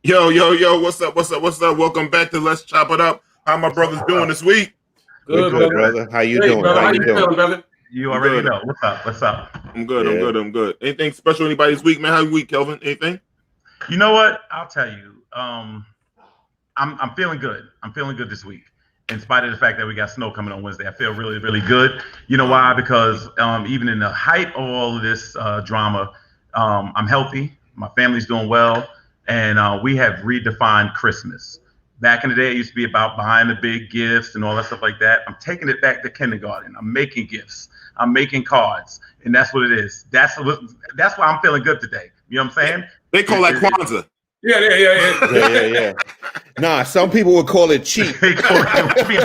Yo, what's up? Welcome back to Let's Chop It Up. How my brothers doing this week? Good, brother. How you doing? Brother. How you feeling, brother? You already know. What's up? I'm good. Anything special anybody's week, man? How your week, Kelvin? Anything? You know what? I'll tell you. I'm feeling good. I'm feeling good this week. In spite of the fact that we got snow coming on Wednesday, I feel really, really good. You know why? Because even in the height of all of this drama, I'm healthy. My family's doing well. And we have redefined Christmas. Back in the day, it used to be about buying the big gifts and all that stuff like that. I'm taking it back to kindergarten. I'm making gifts. I'm making cards. And that's what it is. That's why I'm feeling good today. You know what I'm saying? They call that Kwanzaa. Yeah. Nah, some people would call it cheap. I'm being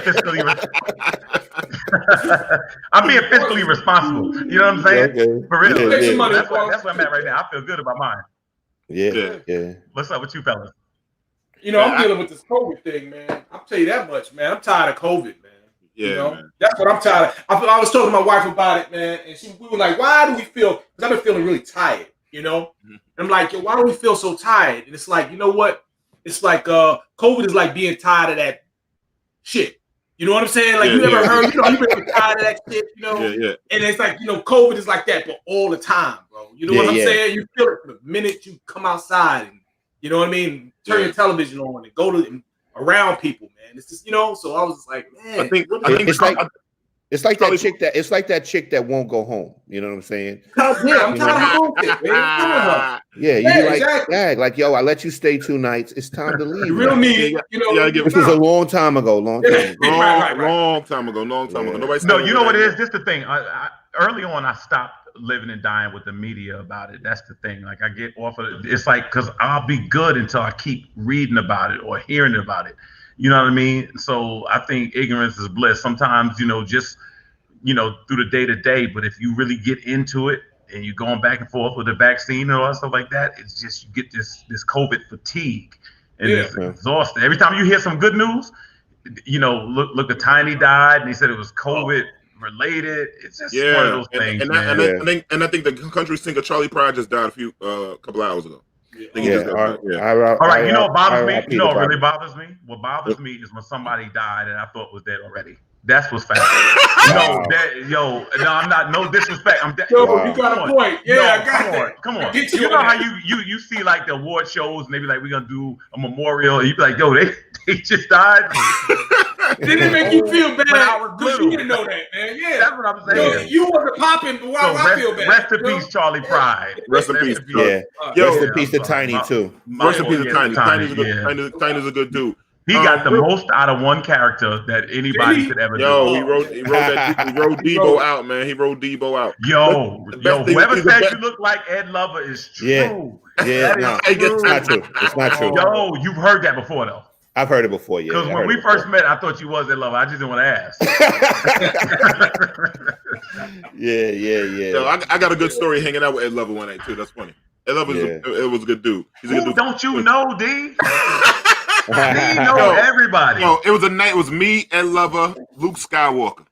fiscally responsible. You know what I'm saying? Okay. For real. Yeah. That's where I'm at right now. I feel good about mine. Yeah. What's up with you fellas? I'm dealing with this COVID thing, man. I'll tell you that much, man. I'm tired of COVID, man. Man. That's what I'm tired of. I was talking to my wife about it, man, and we were like, why do we feel, because I've been feeling really tired, Mm-hmm. I'm like, why do we feel so tired? And it's like, you know what? It's like COVID is like being tired of that shit. You know what I'm saying? Like, you ever heard, you've been tired of that shit, Yeah. And it's like, COVID is like that, but all the time, bro. You know what I'm saying? You feel it the minute you come outside and, you know what I mean? Turn your television on and go to around people, man. It's just, so I was just like, man. I think it's like that chick that won't go home. You know what I'm saying? I'm tired of bullshit, man. Exactly. Like, yo, I let you stay 2 nights. It's time to leave. You real need, This was a long time ago. Long time ago. Nobody's no, you know what it is? This the thing. Early on, I stopped living and dying with the media about it. That's the thing. Like, I get off of it. It's like, because I'll be good until I keep reading about it or hearing about it. You know what I mean? So I think ignorance is bliss. Sometimes, just, through the day to day. But if you really get into it and you're going back and forth with the vaccine and all that stuff like that, it's just, you get this COVID fatigue and it's exhausting. Every time you hear some good news, look, a Tiny died and they said it was COVID related. It's just one of those things. And I think the country singer Charlie Pride just died a couple hours ago. All right, you know what bothers me? You know what really bothers me? What bothers me is when somebody died and I thought was dead already. That's what's fascinating. I'm not. No disrespect. You got a point. Yeah, I got it. Come on. You know how you see like the award shows and they be like, we're gonna do a memorial. And you be like, yo, they just died. Did it make you feel bad? Because you didn't know that, man. Yeah, that's what I'm saying. You wasn't popping, but why do I feel bad? Rest in peace, Charlie Pride. Rest in peace. Rest in peace to Tiny too. Rest in peace to Tiny. Tiny's a good dude. He got the most out of one character that anybody could ever do. He wrote Debo out, man. He wrote Debo out. Whoever said you look like Ed Lover is true. It's not true. It's not true. Yo, you've heard that before, though. I've heard it before, yeah. Because when we first met, I thought you was Ed Lover. I just didn't want to ask. Yo, I got a good story hanging out with Ed Lover one night, too. That's funny. Ed Lover was a good dude. He's a good dude. Don't you know, D? He knows everybody. Yo, it was a night. It was me, Ed Lover, Luke Skywalker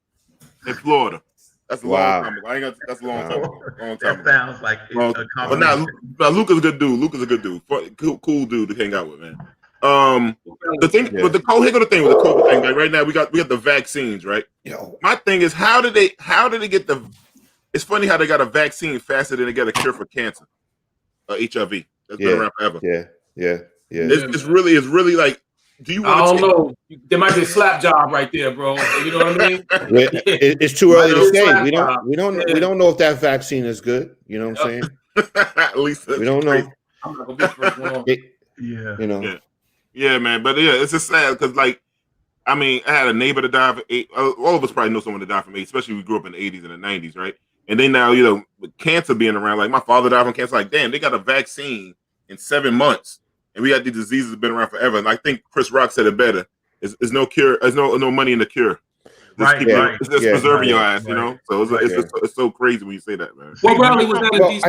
in Florida. That's a long time ago. That's a long time ago. That sounds like a combination. But Luke is a good dude. Cool dude to hang out with, man. The thing with the COVID thing, like right now we got the vaccines, right? My thing is how did they get the? It's funny how they got a vaccine faster than they got a cure for cancer, HIV. That's been around forever. Yeah. It's really like. Do you? I don't know. There might be a slap job right there, bro. You know what I mean? It's too early to say. We don't know if that vaccine is good. You know what I'm saying? At least we don't know. I'm not gonna be the first one. Yeah, man. But it's just sad because, like, I mean, I had a neighbor that died from AIDS. All of us probably know someone that died from AIDS, especially we grew up in the 80s and the 90s, right? And then now, with cancer being around, like my father died from cancer. Like, damn, they got a vaccine in 7 months, and we got these diseases that have been around forever. And I think Chris Rock said it better: "There's no cure. There's no money in the cure. It's just preserving your ass, So it's so crazy when you say that, man. What rally was that in DC?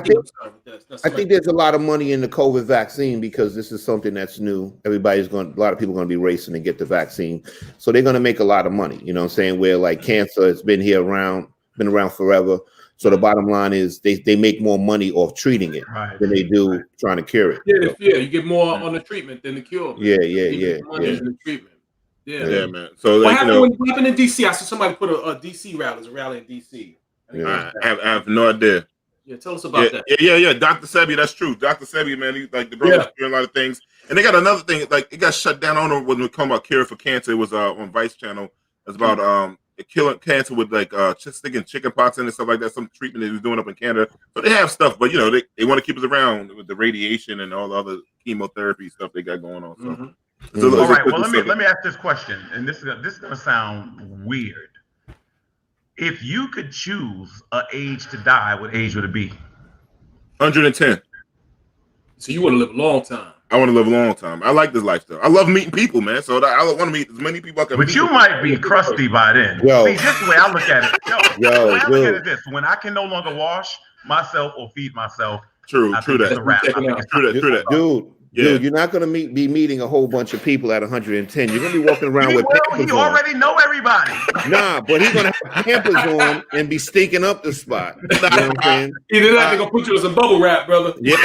I think there's a lot of money in the COVID vaccine because this is something that's new. A lot of people are going to be racing to get the vaccine, so they're going to make a lot of money. You know what I'm saying? Where like cancer has been here around been around forever. So the bottom line is they make more money off treating it than they do trying to cure it. Yeah, yeah, you get more on the treatment than the cure. Yeah. The treatment. Yeah, man. So what like, happened in DC? I saw somebody put a DC rally in DC. I have no idea. Yeah, tell us about that. Yeah. Dr. Sebi, that's true. Dr. Sebi, man, he's like the brother's doing a lot of things. And they got another thing, like it got shut down. I don't know when we come about cure for cancer. It was on Vice Channel. It's about killing cancer with like just sticking chicken pox in and stuff like that. Some treatment he was doing up in Canada. So they have stuff, but they want to keep us around with the radiation and all the other chemotherapy stuff they got going on. So, all right. Well, let me ask this question, and this is gonna sound weird. If you could choose an age to die, what age would it be? 110. So you want to live a long time. I want to live a long time. I like this lifestyle. I love meeting people, man. So I want to meet as many people I can. But you might be crusty by then. Yo. See, this is the way I look at it. Yo, the way I look at it is this: when I can no longer wash myself or feed myself, true that. True that. Dude, you're not gonna be meeting a whole bunch of people at 110. You're gonna be walking around with Pampers you already know everybody. Nah, but he's gonna have Pampers on and be stinking up the spot. You know what I'm saying? Either that, they're gonna put you in some bubble wrap, brother. Yeah.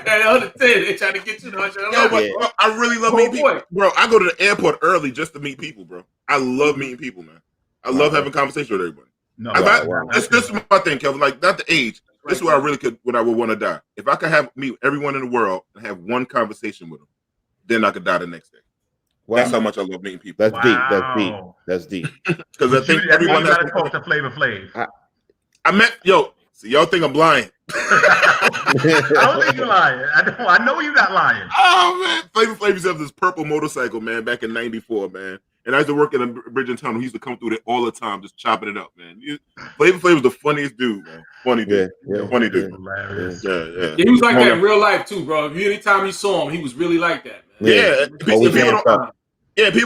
At 110, they trying to get you to 111. Bro, I really love meeting people, bro. I go to the airport early just to meet people, bro. I love meeting people, man. I love having conversation with everybody. This is my thing, Kelvin. Like, not the age. This is where I really could, when I would want to die. If I could meet everyone in the world and have one conversation with them, then I could die the next day. Wow. That's how much I love meeting people. That's deep. That's deep. Because I think everyone has to talk to Flavor Flav. I met so y'all think I'm lying? I don't think you're lying. I know you're not lying. Oh man, Flavor Flav used to have this purple motorcycle, man, back in '94, man. And I used to work in a bridge in town. He used to come through there all the time, just chopping it up, man. Flavor Flav was the funniest dude, man. Funny dude. Funny dude. Hilarious. Yeah. He was like that in real life, too, bro. Anytime you saw him, he was really like that, man. People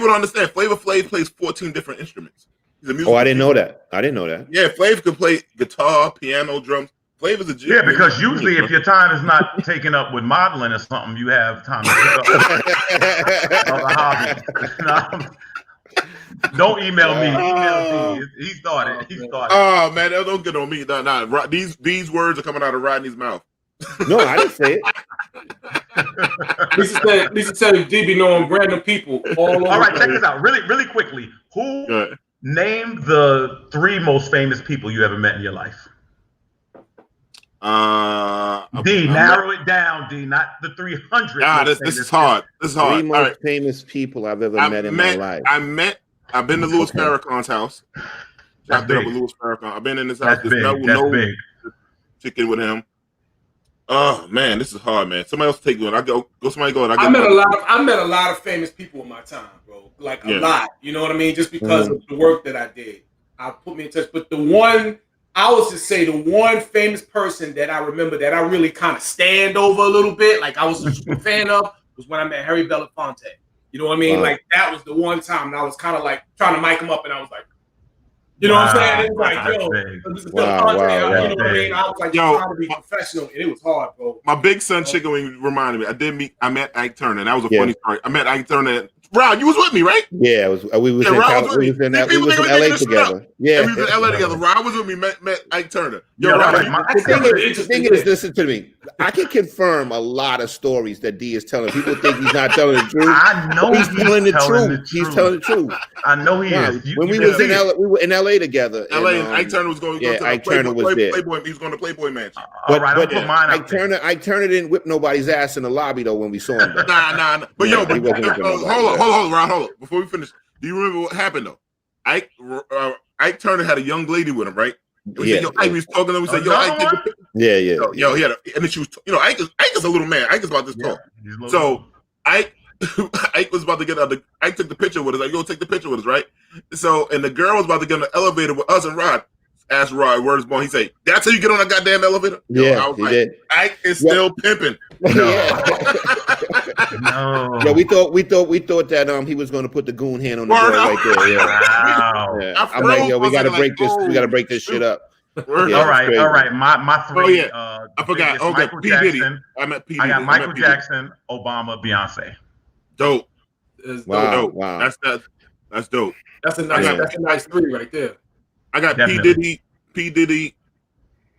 don't understand. Flavor Flav plays 14 different instruments. He's a musical I didn't know that. Yeah, Flav could play guitar, piano, drums. Flavor's a genius. Yeah, because usually if your time is not taken up with modeling or something, you have time to pick up other hobbies. Don't email me. Email me. He started. Oh man, don't get on me. Nah. These words are coming out of Rodney's mouth. No, I didn't say it. Lisa said DB knowing random people all over. All right, check this out. Really quickly. Who named the 3 most famous people you ever met in your life? D, narrow it down, D, not the 300. This is hard. This is hard. 3 most famous people I've ever met in my life. I've been to Louis Farrakhan's house. I've been up with Louis Farrakhan. I've been in his house. That's big. Chicken with him. Oh man, this is hard, man. Somebody else take one. Somebody go. I met a lot of famous people in my time, bro. Like a lot. You know what I mean? Just because of the work that I did. I put me in touch. But I was just say the one famous person that I remember that I really kind of stand over a little bit, like I was a fan of, was when I met Harry Belafonte. You know what I mean? Wow. Like that was the one time, and I was kind of like trying to mic him up, and I was like, you know what I'm saying? It was like, this is Belafonte. You know what I mean? I was like trying to be professional, and it was hard, bro. My big son chicken wing reminded me. I met Ike Turner, and that was a funny story. I met Ike Turner. Rod, you was with me, right? Yeah, we was in LA together. Yeah, we was in LA together. Rod was with me, met Ike Turner. The thing is, listen to me. I can confirm a lot of stories that D is telling. People think he's not telling the truth. I know he's telling the truth. He's telling the truth. I know he is. When we were in LA together. LA, and Ike Turner was going. Ike Turner was there. Playboy, he was going to Playboy Mansion. But Ike Turner didn't whip nobody's ass in the lobby though when we saw him. Nah. But hold on, Ron. Hold on. Before we finish, do you remember what happened though? Ike Turner had a young lady with him, right? Ike was talking to him. We said, "Yo, Ike, take a picture." Yo, he had and then she was, Ike is a little man. Ike is about this tall. So Ike was about to get out. Ike took the picture with us. Like, yo, take the picture with us, right? So, and the girl was about to get on the elevator with us and Rod. Asked Rod, word is born. He said, "That's how you get on that goddamn elevator?" Yeah, I was like, did. Ike is still pimping. No. Yeah, we thought that he was going to put the goon hand on the door right there. Yeah. I'm like, yo, we got to break this. We got to break this shit up. All right. My 3. Oh yeah, I forgot. Okay, Michael Jackson. I met P. I got Michael Jackson, Obama, Beyonce. Dope. Wow. That's dope. That's a nice 3 right there. I got Definitely. P Diddy,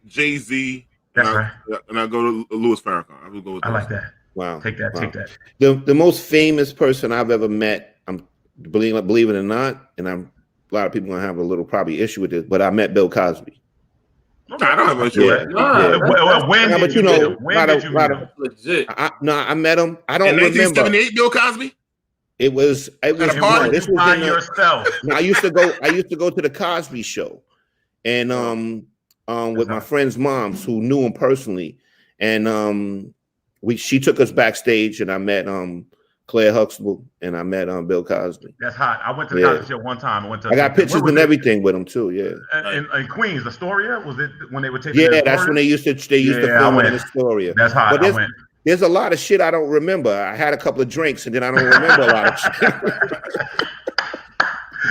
Jay-Z, and I go to Louis Farrakhan. I will go with I like that. Wow. Take that. The most famous person I've ever met, I'm believe it or not, and a lot of people gonna have a little probably issue with this, but I met Bill Cosby. Okay. I don't have an issue with that. When did you meet him? When did you meet him? Legit. I met him. I don't remember. 1978, Bill Cosby. It was this was in yourself. I used to go to the Cosby Show, and with my friend's moms who knew him personally, and she took us backstage, and I met Claire Huxtable, and I met Bill Cosby. That's hot. I went to the Cosby Show one time. I got pictures and everything with him too. Yeah. In Queens, Astoria, was it when they were taking? Yeah, that's when they used to film in Astoria. That's hot. But there's a lot of shit I don't remember. I had a couple of drinks and then I don't remember a lot of shit.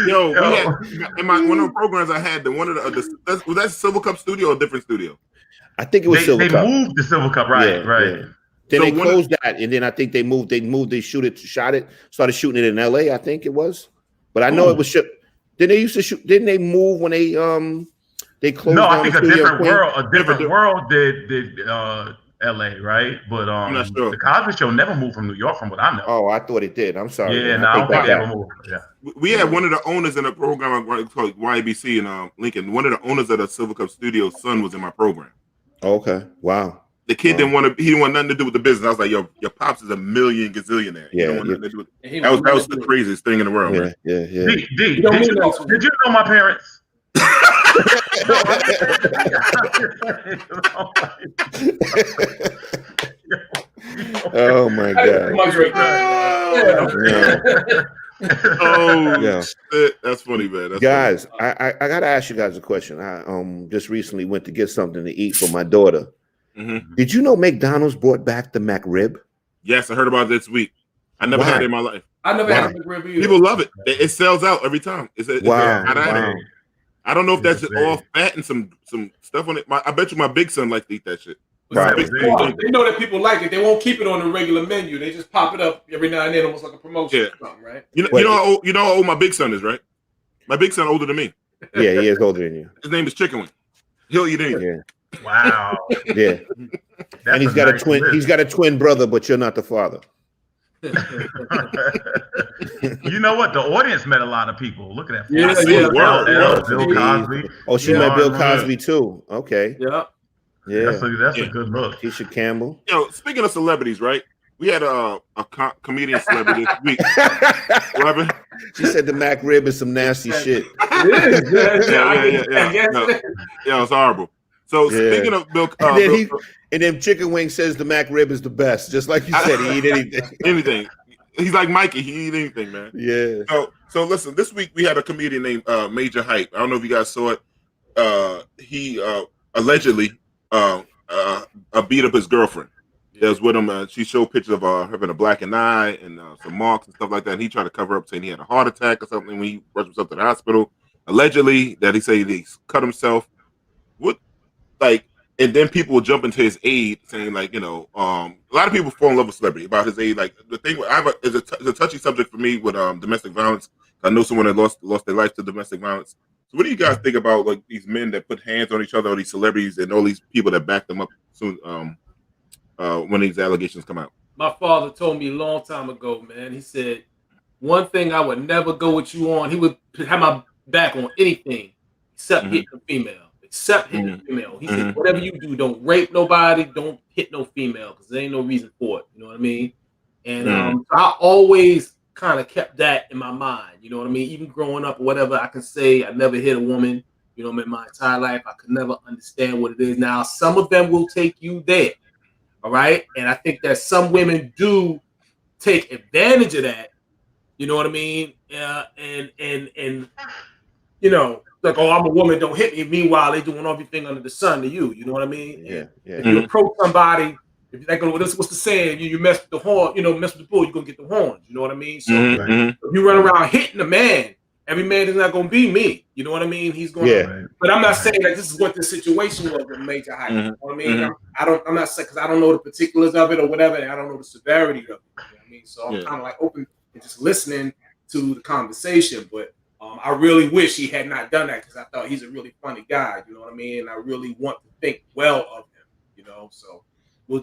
We had in one of the programs I had. Was that Silver Cup studio or a different studio? I think it was Silver Cup. They moved the Silver Cup, right? Yeah. Then they closed that, and then I think they started shooting it in LA, I think it was. But I know it was then they used to shoot, didn't they move when they closed? No, I think a different world did LA, right? But I'm not sure. The Cosby Show never moved from New York, from what I know. Oh, I thought it did. I'm sorry. Yeah, no, I don't think they ever moved. Yeah. We had one of the owners in the program called YABC in Lincoln. One of the owners of the Silver Cup Studio's son was in my program. Okay. Wow. The kid didn't want nothing to do with the business. I was like, yo, your pops is a million gazillionaire. Yeah. You don't want nothing to do with it. That was the craziest thing in the world. Yeah. Right? Did you know my parents? Oh my God. Shit. That's funny, man. Guys, I gotta ask you guys a question. I just recently went to get something to eat for my daughter. Mm-hmm. Did you know McDonald's brought back the McRib? Yes, I heard about it this week. I never had it in my life. I never had a McRib either. People love it. It sells out every time. Wow. I don't know if that's all fat and some stuff on it. I bet you my big son likes to eat that shit. Right. They know that people like it. They won't keep it on the regular menu. They just pop it up every now and then, almost like a promotion or something, right? You know how old my big son is, right? My big son older than me. Yeah, he is older than you. His name is Chicken Wing. He'll eat anything. Yeah. Wow. Yeah. And he's got a twin. He's got a twin brother, but you're not the father. You know what? The audience met a lot of people. Look at that. Bill Cosby. Oh, she met Bill Cosby too. Okay. Yeah. Yeah. That's a good look. Keisha Campbell. Speaking of celebrities, right? We had a comedian celebrity this week. What happened? She said the McRib is some nasty shit. Yeah, it's horrible. So speaking of Bill, and then Chicken Wing says the McRib is the best, just like you said. He eat anything. Anything. He's like Mikey. He eat anything, man. Yeah. So listen. This week we had a comedian named Major Hype. I don't know if you guys saw it. He allegedly beat up his girlfriend. That was with him. She showed pictures of having a blackened eye and some marks and stuff like that. And he tried to cover up, saying he had a heart attack or something when he rushed himself to the hospital. Allegedly, that he said he cut himself. And then people will jump into his aid, saying a lot of people fall in love with celebrity about his aid. Like the thing, it's a touchy subject for me with domestic violence. I know someone that lost their life to domestic violence. So what do you guys think about like these men that put hands on each other, or these celebrities, and all these people that back them up soon when these allegations come out? My father told me a long time ago, man. He said, one thing I would never go with you on. He would have my back on anything except hitting a female. Except hitting a female. He said, whatever you do, don't rape nobody, don't hit no female, because there ain't no reason for it. You know what I mean? And I always kind of kept that in my mind. You know what I mean? Even growing up or whatever, I can say I never hit a woman, you know, in my entire life. I could never understand what it is. Now, some of them will take you there. All right. And I think that some women do take advantage of that. You know what I mean? And you know, like, oh, I'm a woman, don't hit me. Meanwhile, they doing everything under the sun to you. You know what I mean? Yeah. If you approach somebody, if they go, what's the saying? You mess with the horn, mess with the bull, you're gonna get the horns. You know what I mean? So if you run around hitting a man, every man is not gonna be me. You know what I mean? He's going. Yeah. But I'm not saying that this is what the situation was with Major Hype. You know what I mean? I'm not saying, because I don't know the particulars of it or whatever, and I don't know the severity of it. You know what I mean? So I'm kind of like open and just listening to the conversation, but I really wish he had not done that because I thought he's a really funny guy. You know what I mean? And I really want to think well of him. You know, so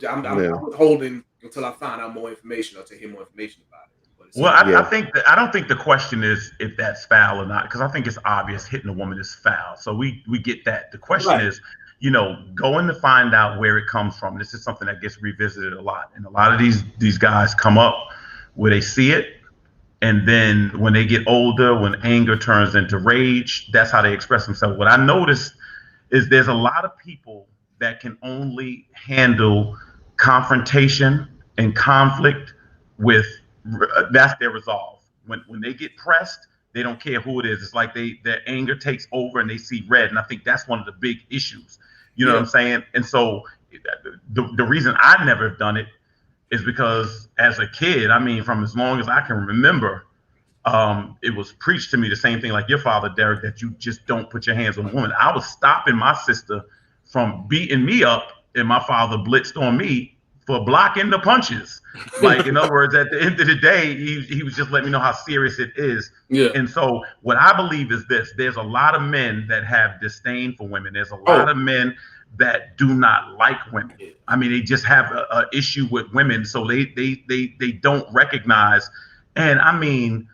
I'm withholding until I find out more information or to hear more information about it. Well, I think that I don't think the question is if that's foul or not, because I think it's obvious hitting a woman is foul. So we get that. The question is, you know, going to find out where it comes from. This is something that gets revisited a lot, and a lot of these guys come up where they see it, and then when they get older, when anger turns into rage, that's how they express themselves. What I noticed is there's a lot of people that can only handle confrontation and conflict with. That's their resolve. When they get pressed, they don't care who it is. It's like their anger takes over and they see red. And I think that's one of the big issues. You know what I'm saying? And so the reason I never have done it is because as a kid, I mean, from as long as I can remember, it was preached to me the same thing like your father, Derik, that you just don't put your hands on a woman. I was stopping my sister from beating me up, and my father blitzed on me for blocking the punches. Like, in other words, at the end of the day, he was just letting me know how serious it is. Yeah. And so what I believe is this: there's a lot of men that have disdain for women. There's a lot of men that do not like women. I mean, they just have a issue with women, so they don't recognize. And I mean,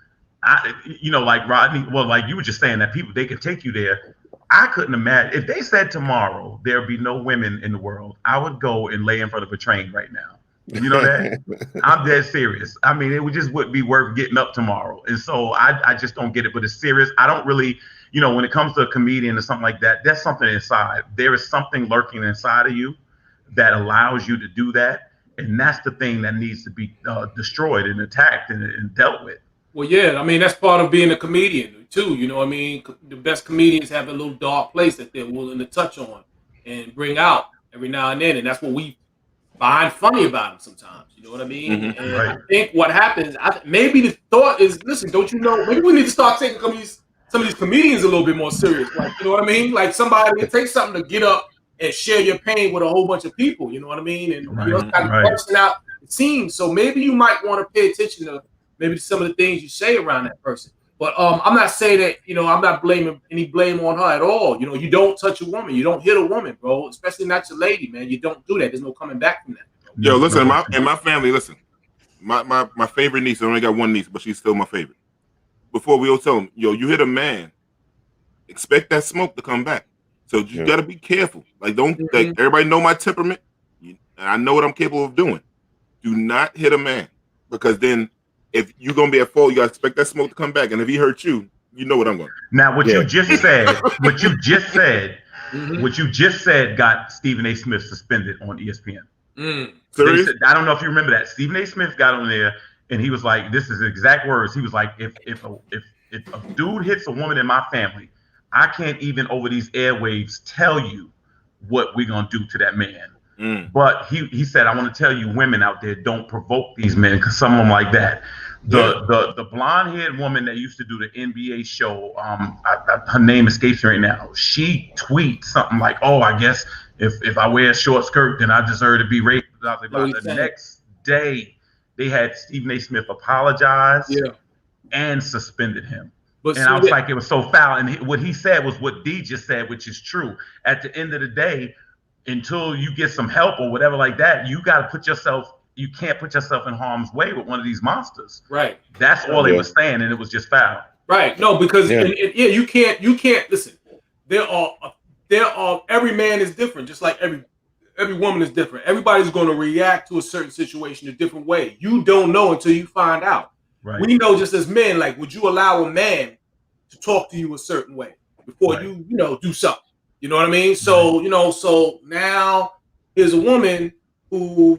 like Rodney, well, like you were just saying that people, they can take you there. I couldn't imagine if they said tomorrow there'd be no women in the world, I would go and lay in front of a train right now. You know that? I'm dead serious. I mean, it wouldn't be worth getting up tomorrow. And so I just don't get it, but it's serious. I don't really, when it comes to a comedian or something like that, there's something inside. There is something lurking inside of you that allows you to do that. And that's the thing that needs to be destroyed and attacked and dealt with. Well, yeah, I mean, that's part of being a comedian, too. You know what I mean? The best comedians have a little dark place that they're willing to touch on and bring out every now and then. And that's what we find funny about them sometimes. You know what I mean? Mm-hmm. And I think what happens, maybe the thought is, listen, don't you know, maybe we need to start taking some of these comedians a little bit more serious. Like, you know what I mean? Like somebody, it takes something to get up and share your pain with a whole bunch of people. You know what I mean? And kind of busting out the seams. So maybe you might want to pay attention to maybe some of the things you say around that person. But I'm not saying that, I'm not blaming any blame on her at all. You don't touch a woman. You don't hit a woman, bro, especially not your lady, man. You don't do that. There's no coming back from that. Yo, listen, in my family, listen, my favorite niece, I only got one niece, but she's still my favorite. Before we all tell them, you hit a man, expect that smoke to come back. So you got to be careful. Like, don't, like, everybody know my temperament, and I know what I'm capable of doing. Do not hit a man, because then, if you're gonna be at fault, you gotta expect that smoke to come back. And if he hurts you, you know what I'm going to do. Now, what you just said got Stephen A. Smith suspended on ESPN. Serious? I don't know if you remember that. Stephen A. Smith got on there and he was like, this is the exact words. He was like, if a dude hits a woman in my family, I can't even over these airwaves tell you what we're gonna do to that man. But he said, I want to tell you, women out there, don't provoke these men, because some of them like that. The blonde-haired woman that used to do the NBA show, her name escapes me right now. She tweets something like, "Oh, I guess if I wear a short skirt, then I deserve to be raped." The next day, they had Stephen A. Smith apologize and suspended him. And I was like, it was so foul. And what he said was what D just said, which is true. At the end of the day, until you get some help or whatever like that, you can't put yourself in harm's way with one of these monsters. Right. That's all they were saying, and it was just foul. Right. No, because you can't listen. There are every man is different, just like every woman is different. Everybody's going to react to a certain situation a different way. You don't know until you find out. Right. We know just as men, like, would you allow a man to talk to you a certain way before you do something? You know what I mean? So, so now here's a woman who,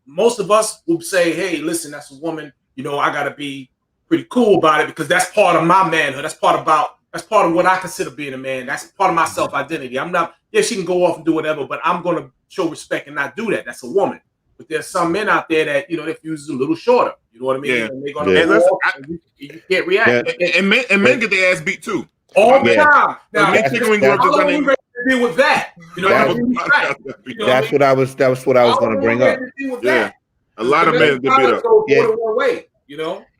most of us would say, hey, listen, that's a woman, I got to be pretty cool about it because that's part of my manhood. That's part of what I consider being a man. That's part of my self-identity. I'm not, she can go off and do whatever, but I'm going to show respect and not do that. That's a woman. But there's some men out there that, their fuse is a little shorter. You know what I mean? Yeah. And they're going to walk and you can't react. Yeah. And men get their ass beat too. All the time. Now, how long are we ready to deal with that? That's what I was going to bring up. Yeah, a lot of men get beat up. Way,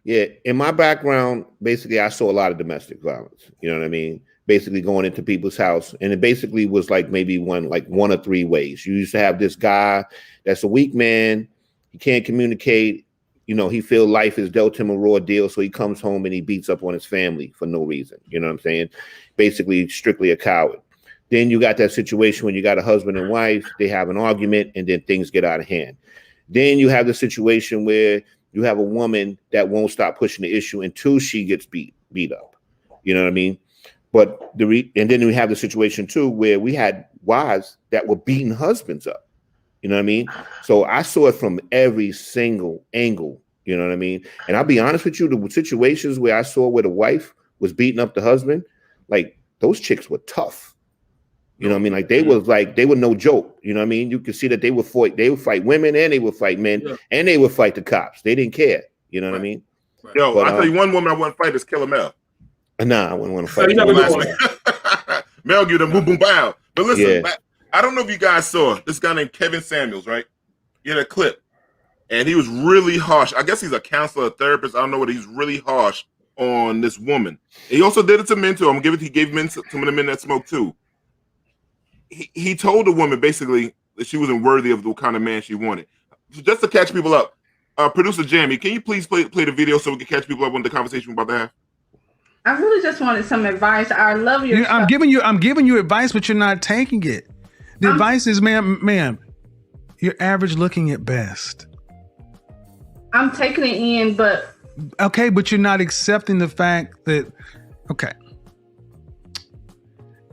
Yeah, in my background, basically, I saw a lot of domestic violence. You know what I mean? Basically, going into people's house, and it basically was like maybe one or three ways. You used to have this guy that's a weak man. He can't communicate. You know, he feel life has dealt him a raw deal, so he comes home and he beats up on his family for no reason. You know what I'm saying? Basically, strictly a coward. Then you got that situation when you got a husband and wife, they have an argument, and then things get out of hand. Then you have the situation where you have a woman that won't stop pushing the issue until she gets beat up. You know what I mean? But and then we have the situation too where we had wives that were beating husbands up. You know what I mean? So I saw it from every single angle. You know what I mean? And I'll be honest with you, the situations where I saw where the wife was beating up the husband, like those chicks were tough. You know what I mean? Like they were no joke. You know what I mean? You could see that they would fight women and they would fight men and they would fight the cops. They didn't care. You know what I mean? Yo, I'll tell you one woman I wouldn't fight is Killer Mel. Nah, I wouldn't want to fight. Mel give them boom boom bow. But listen, I don't know if you guys saw this guy named Kevin Samuels, right? He had a clip, and he was really harsh. I guess he's a counselor, a therapist. I don't know what. He's really harsh on this woman. And he also did it to men too. He gave men some of the men that smoke too. He told the woman basically that she wasn't worthy of the kind of man she wanted. Just to catch people up, producer Jamie, can you please play the video so we can catch people up on the conversation we're about to have? I really just wanted some advice. I love your. I'm giving you advice, but you're not taking it. The advice is, ma'am, you're average looking at best. I'm taking it in, but okay, but you're not accepting the fact that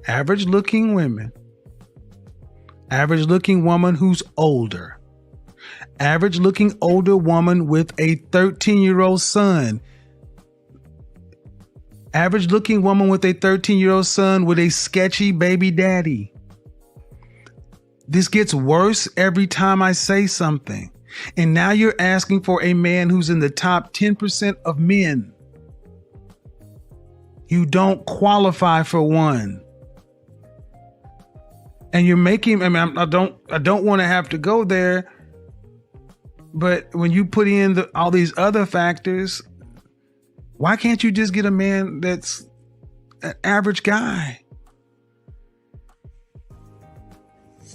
average looking women, average looking woman who's older, average looking older woman with a 13-year-old son. Average looking woman with a 13-year-old son with a sketchy baby daddy. This gets worse every time I say something. And now you're asking for a man who's in the top 10% of men. You don't qualify for one. And you're making, I don't want to have to go there. But when you put in all these other factors, why can't you just get a man that's an average guy?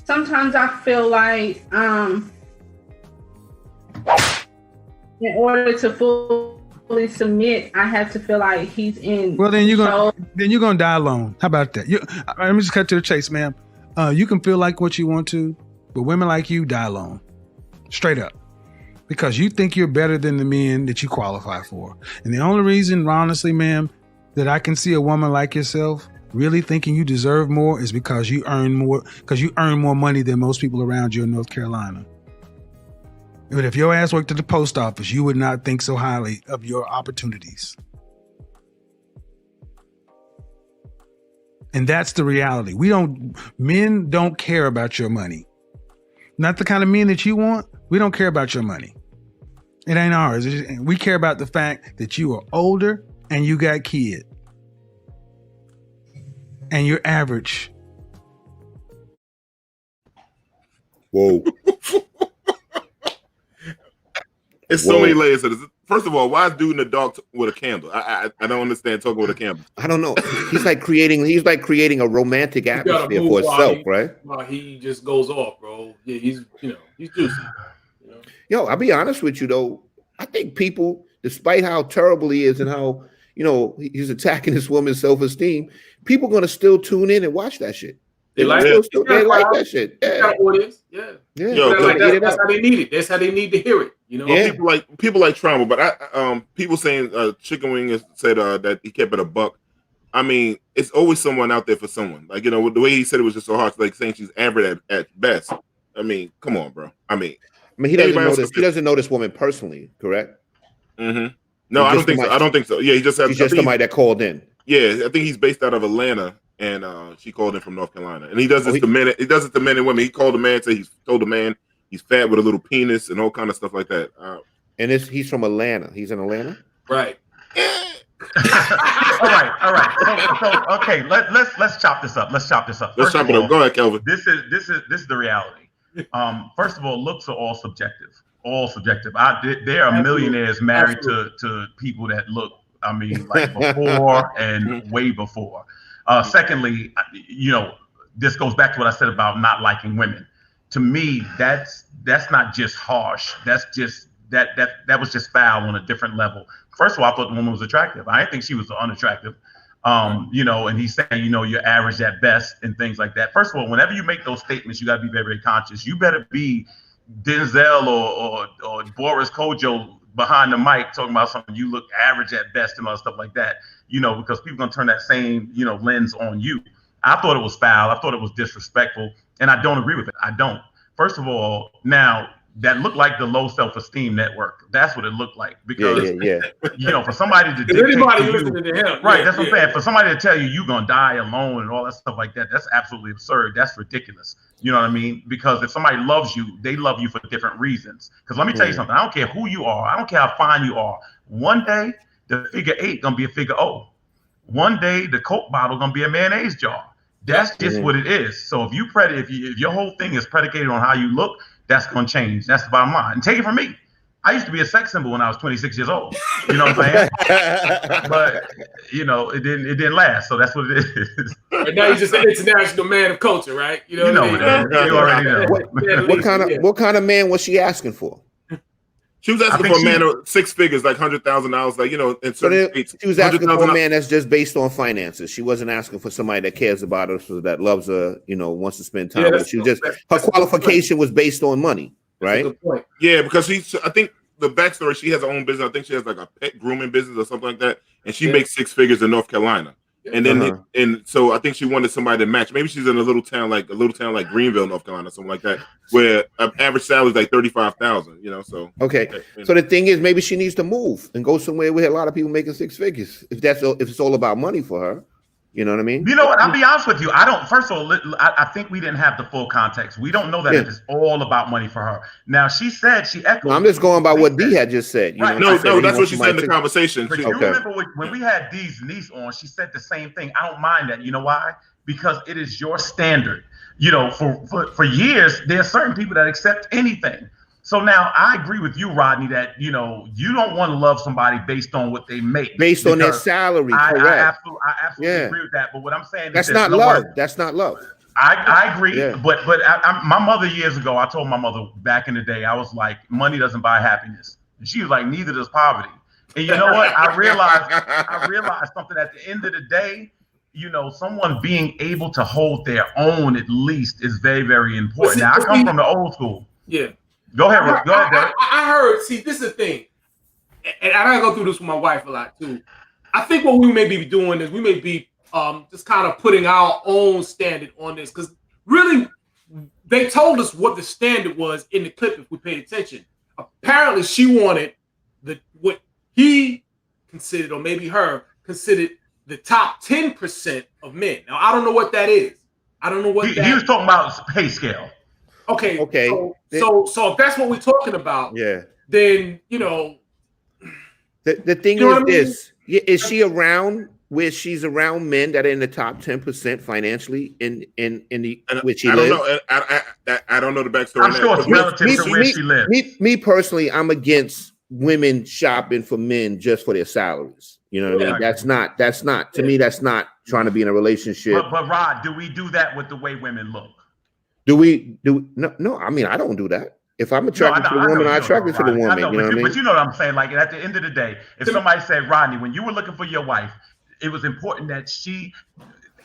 sometimes I feel like in order to fully submit, I have to feel like he's in. Well, then you're gonna die alone. How about that? Let me just cut to the chase, ma'am. You can feel like what you want to, but women like you die alone, straight up, because you think you're better than the men that you qualify for. And the only reason, honestly, ma'am, that I can see a woman like yourself really thinking you deserve more is because you earn more money than most people around you in North Carolina. But if your ass worked at the post office, you would not think so highly of your opportunities. And that's the reality. Men don't care about your money. Not the kind of men that you want. We don't care about your money. It ain't ours. We care about the fact that you are older and you got kids. And you're average. Whoa. It's so many layers to this. First of all, why is dude in the dark with a candle? I don't understand talking with a candle. I don't know. He's like creating a romantic atmosphere for himself, right? He just goes off, bro. Yeah, he's juicy. Yo, I'll be honest with you though. I think people, despite how terrible he is and how he's attacking this woman's self-esteem, people gonna still tune in and watch that shit. They like that shit. Yeah. Yeah. That's how they need it. That's how they need to hear it. People like trauma, but people saying Chicken Wing said that he kept it a buck. I mean, it's always someone out there for someone. Like, the way he said it was just so harsh, like saying she's average at best. I mean, come on, bro. I mean, he doesn't know this woman personally, correct? Mm-hmm. No, I don't think so. I don't think so. Yeah, she's just somebody that called in. Yeah, I think he's based out of Atlanta, and she called in from North Carolina. And he does this to men. He does it to men and women. He called a man, told a man he's fat with a little penis and all kind of stuff like that. And he's from Atlanta. He's in Atlanta, right? All right. So okay, let's chop this up. Let's chop it up. Go ahead, Kelvin. This is the reality. First of all, looks are all subjective. all subjective. There are millionaires married to people that look, I mean, like before and way before. Secondly, this goes back to what I said about not liking women. To me, that's not just harsh. That's just that was just foul on a different level. First of all, I thought the woman was attractive. I didn't think she was unattractive. And he's saying, you're average at best and things like that. First of all, whenever you make those statements, you got to be very, very conscious. You better be Denzel or Boris Kojo behind the mic talking about something you look average at best and all stuff like that, because people are going to turn that same, lens on you. I thought it was foul. I thought it was disrespectful. And I don't agree with it. I don't. First of all, now that looked like the low self-esteem network. That's what it looked like. Because, for somebody to anybody listening to him. Right. That's what I'm saying. For somebody to tell you you're going to die alone and all that stuff like that, that's absolutely absurd. That's ridiculous. You know what I mean? Because if somebody loves you, they love you for different reasons. Because let me tell you something. I don't care who you are. I don't care how fine you are. One day, the figure 8 going to be a figure O. One day, the Coke bottle going to be a mayonnaise jar. That's just what it is. So if your whole thing is predicated on how you look, that's going to change. That's the bottom line. And take it from me. I used to be a sex symbol when I was 26 years old. You know what I'm saying? But, it didn't last. So that's what it is. And now you're just an international man of culture, right? You already know. What kind of man was she asking for? She was asking for a man of 6 figures, like $100,000, like, in certain states. She was asking for a man that's just based on finances. She wasn't asking for somebody that cares about her, so that loves her, wants to spend time with her. She was her qualification was based on money, right? That's a good point. Yeah, because I think the backstory, she has her own business. I think she has like a pet grooming business or something like that. And she makes 6 figures in North Carolina. And then, and so I think she wanted somebody to match. Maybe she's in a little town like Greenville, North Carolina, something like that, where an average salary is like $35,000. So So the thing is, maybe she needs to move and go somewhere where a lot of people making 6 figures. If it's all about money for her, you know what I mean? You know what? I'll be honest with you. First of all, I think we didn't have the full context. We don't know that if it's all about money for her. Now, she echoed. I'm just going by what D had just said. Right. No, that's what she said in the conversation. But you remember when we had D's niece on, she said the same thing. I don't mind that. You know why? Because it is your standard. For years, there are certain people that accept anything. So now I agree with you, Rodney, that you don't want to love somebody based on what they make, based on their salary. I absolutely agree with that. But what I'm saying is that's not love. That's not love. I agree. Yeah. But my mother years ago, I told my mother back in the day, I was like, money doesn't buy happiness, and she was like, neither does poverty. And you know what? I realized something at the end of the day. Someone being able to hold their own at least is very, very important. Now I come from the old school. Yeah. Go ahead, Derek. I heard. See, this is the thing, and I gotta go through this with my wife a lot too. I think what we may be doing is we may be just kind of putting our own standard on this, because really, they told us what the standard was in the clip if we paid attention. Apparently, she wanted what he considered, or maybe her considered, the top 10% of men. Now, I don't know what that is. I don't know what he was talking about pay scale. Okay. So if that's what we're talking about, then the thing is this: is she around where she's around men that are in the top 10% financially in which she lives? I don't know the backstory. I'm sure it's relative to where she lives. Me personally, I'm against women shopping for men just for their salaries. You know what I mean? That's not to me. That's not trying to be in a relationship. But Rod, do we do that with the way women look? Do we? No. I mean, I don't do that. If I'm attracted to the woman, I'm attracted to the woman. You know what I mean? But you know what I'm saying? Like, at the end of the day, if somebody said, Rodney, when you were looking for your wife, it was important that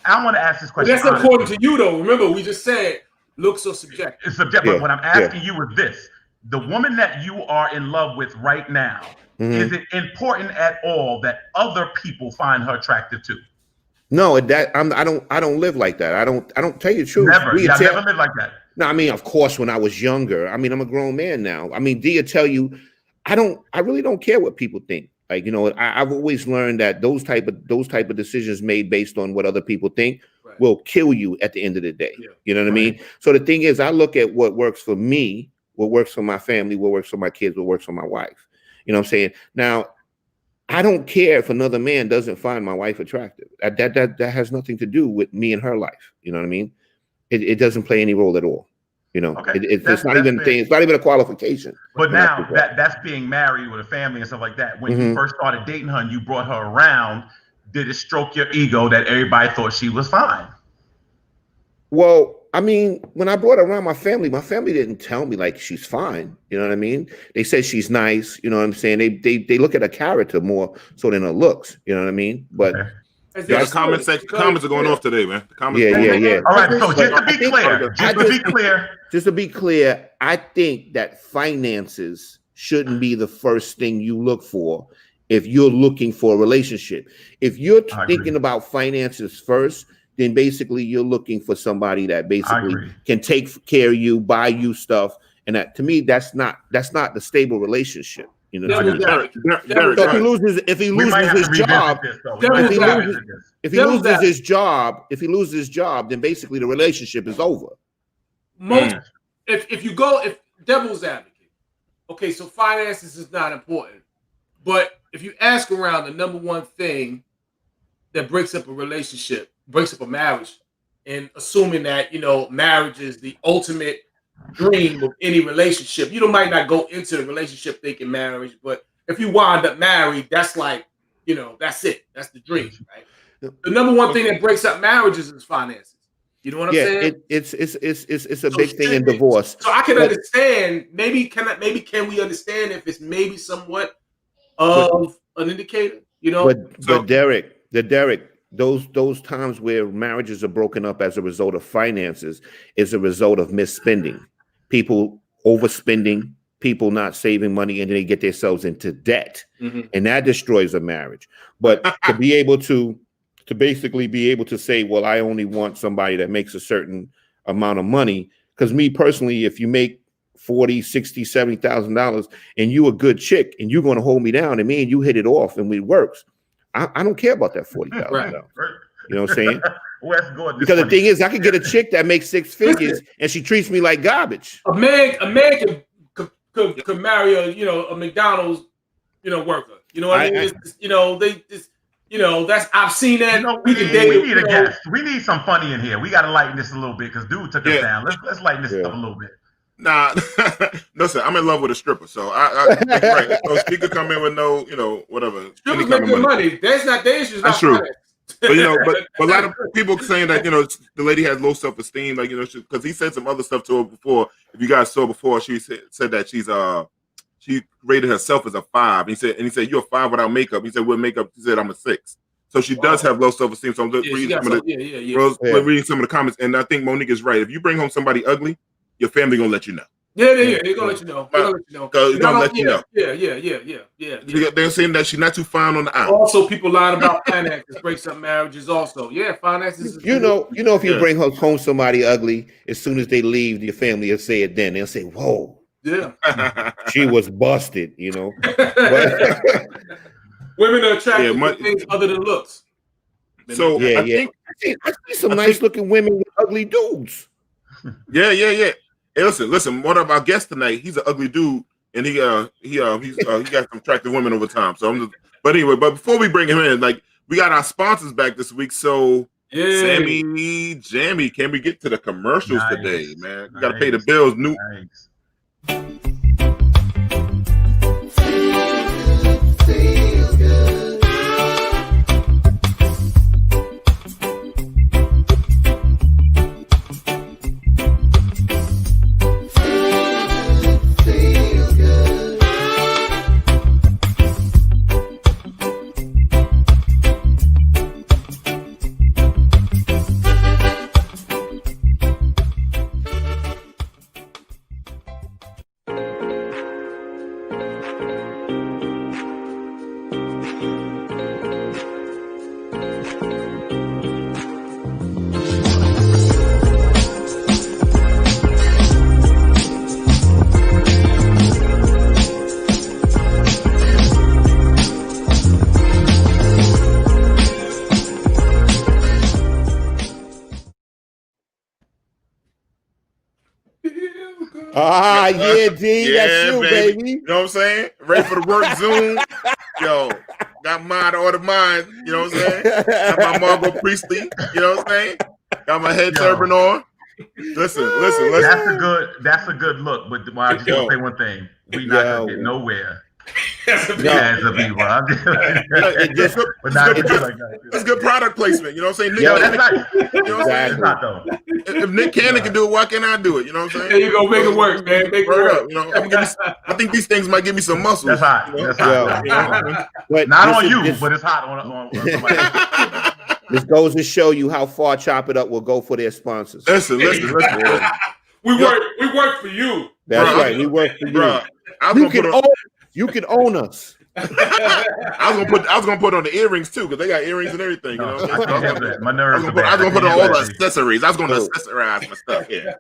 I want to ask this question. That's important to you, though. Remember, we just said looks are subjective. It's subjective. But what I'm asking you is this: the woman that you are in love with right now, is it important at all that other people find her attractive too? No, I don't live like that. I don't tell you the truth. Never. I never lived like that. No, I mean, of course, when I was younger. I mean, I'm a grown man now. I mean, Dia tell you, I really don't care what people think. Like, I've always learned that those type of decisions made based on what other people think will kill you at the end of the day. Yeah. You know what I mean? So the thing is, I look at what works for me, what works for my family, what works for my kids, what works for my wife. You know what I'm saying? Now, I don't care if another man doesn't find my wife attractive. That has nothing to do with me and her life. You know what I mean? It doesn't play any role at all. You know, Okay. it's not even a thing. It's not even a qualification. But now that's being married with a family and stuff like that. When you first started dating her and you brought her around, did it stroke your ego that everybody thought she was fine? Well, I mean, when I brought her around my family didn't tell me like she's fine. You know what I mean? They said she's nice. You know what I'm saying? They look at her character more so than her looks. You know what I mean? But the comments are going off today, man. The comments yeah. All right, so just to be clear, I think that finances shouldn't be the first thing you look for if you're looking for a relationship. If you're thinking about finances first, then basically you're looking for somebody that basically can take care of you, buy you stuff, and that to me that's not the stable relationship. You know, Derek, so if he loses his job, then basically the relationship is over. If devil's advocate, okay, so finances is not important, but if you ask around, the number one thing that breaks up a relationship, breaks up a marriage, and assuming that marriage is the ultimate dream of any relationship. You might not go into the relationship thinking marriage, but if you wind up married, that's like, that's it. That's the dream, right? The number one thing that breaks up marriages is finances. You know what I'm saying? It's a big thing in divorce. So I can understand. Maybe can we understand if it's maybe somewhat of an indicator? But Derek, those times where marriages are broken up as a result of finances is a result of misspending, people overspending, people not saving money, and then they get themselves into debt, and that destroys a marriage. But to be able to basically be able to say, well, I only want somebody that makes a certain amount of money, because me personally, if you make $40,000, $60,000, $70,000 and you a good chick and you're going to hold me down and me and you hit it off and it works, I don't care about that $40,000. Right. You know what I'm saying? Because the thing is, I could get a chick that makes six figures and she treats me like garbage. A man could marry a McDonald's worker. You know what I mean? That's I've seen that. We need a guest. We need some funny in here. We got to lighten this a little bit because dude took us down. Let's lighten this up a little bit. Nah, listen, I'm in love with a stripper, so right. So she could come in with no, whatever. Strippers make good money. That's not the issue. That's true. But but a lot of people saying that the lady has low self-esteem, like because he said some other stuff to her before. If you guys saw before, she said that she rated herself as a 5. He said you're a 5 without makeup. He said with makeup, she said I'm a 6. So she does have low self-esteem. So I'm just reading some of the comments, and I think Monique is right. If you bring home somebody ugly, your family gonna let you know. Yeah. They're gonna let you know. They're gonna let you know. Yeah. They're saying that she's not too fine on the eye. Also, people lying about finances breaks up marriages. Also, finances. If you bring home somebody ugly, as soon as they leave, your family will say it. Then they'll say, "Whoa, yeah, she was busted." Women are attracted to things other than looks. So I see some nice looking women with ugly dudes. Yeah. Hey, listen. One of our guests tonight, he's an ugly dude, and he got some attractive women over time. So but before we bring him in, we got our sponsors back this week. So Sammy Jammy, can we get to the commercials today, man? We got to pay the bills. Yeah, D, that's you, baby. You know what I'm saying? Ready for the work Zoom. Yo, got mine to order mine. You know what I'm saying? Got my Margot Priestley. You know what I'm saying? Got my head turban on. Listen. That's a good look. But I just want to say one thing: we not gonna get nowhere. As a people, that's good product placement. You know what I'm saying? Nick, that's right. You know what I'm saying? If Nick Cannon can do it, why can't I do it? You know what I'm saying? There you go, make it work, man. Make it work. You know, I think these things might give me some muscles. That's hot. You know? That's hot. But not on you, but it's hot on somebody else. This goes to show you how far Chop It Up will go for their sponsors. Listen. We work for you. That's right. We work for you. Bro, you can own us. I was gonna put on the earrings too, because they got earrings and everything. You know, my nerves. I was gonna put on all the accessories. I was gonna accessorize my stuff. Yeah,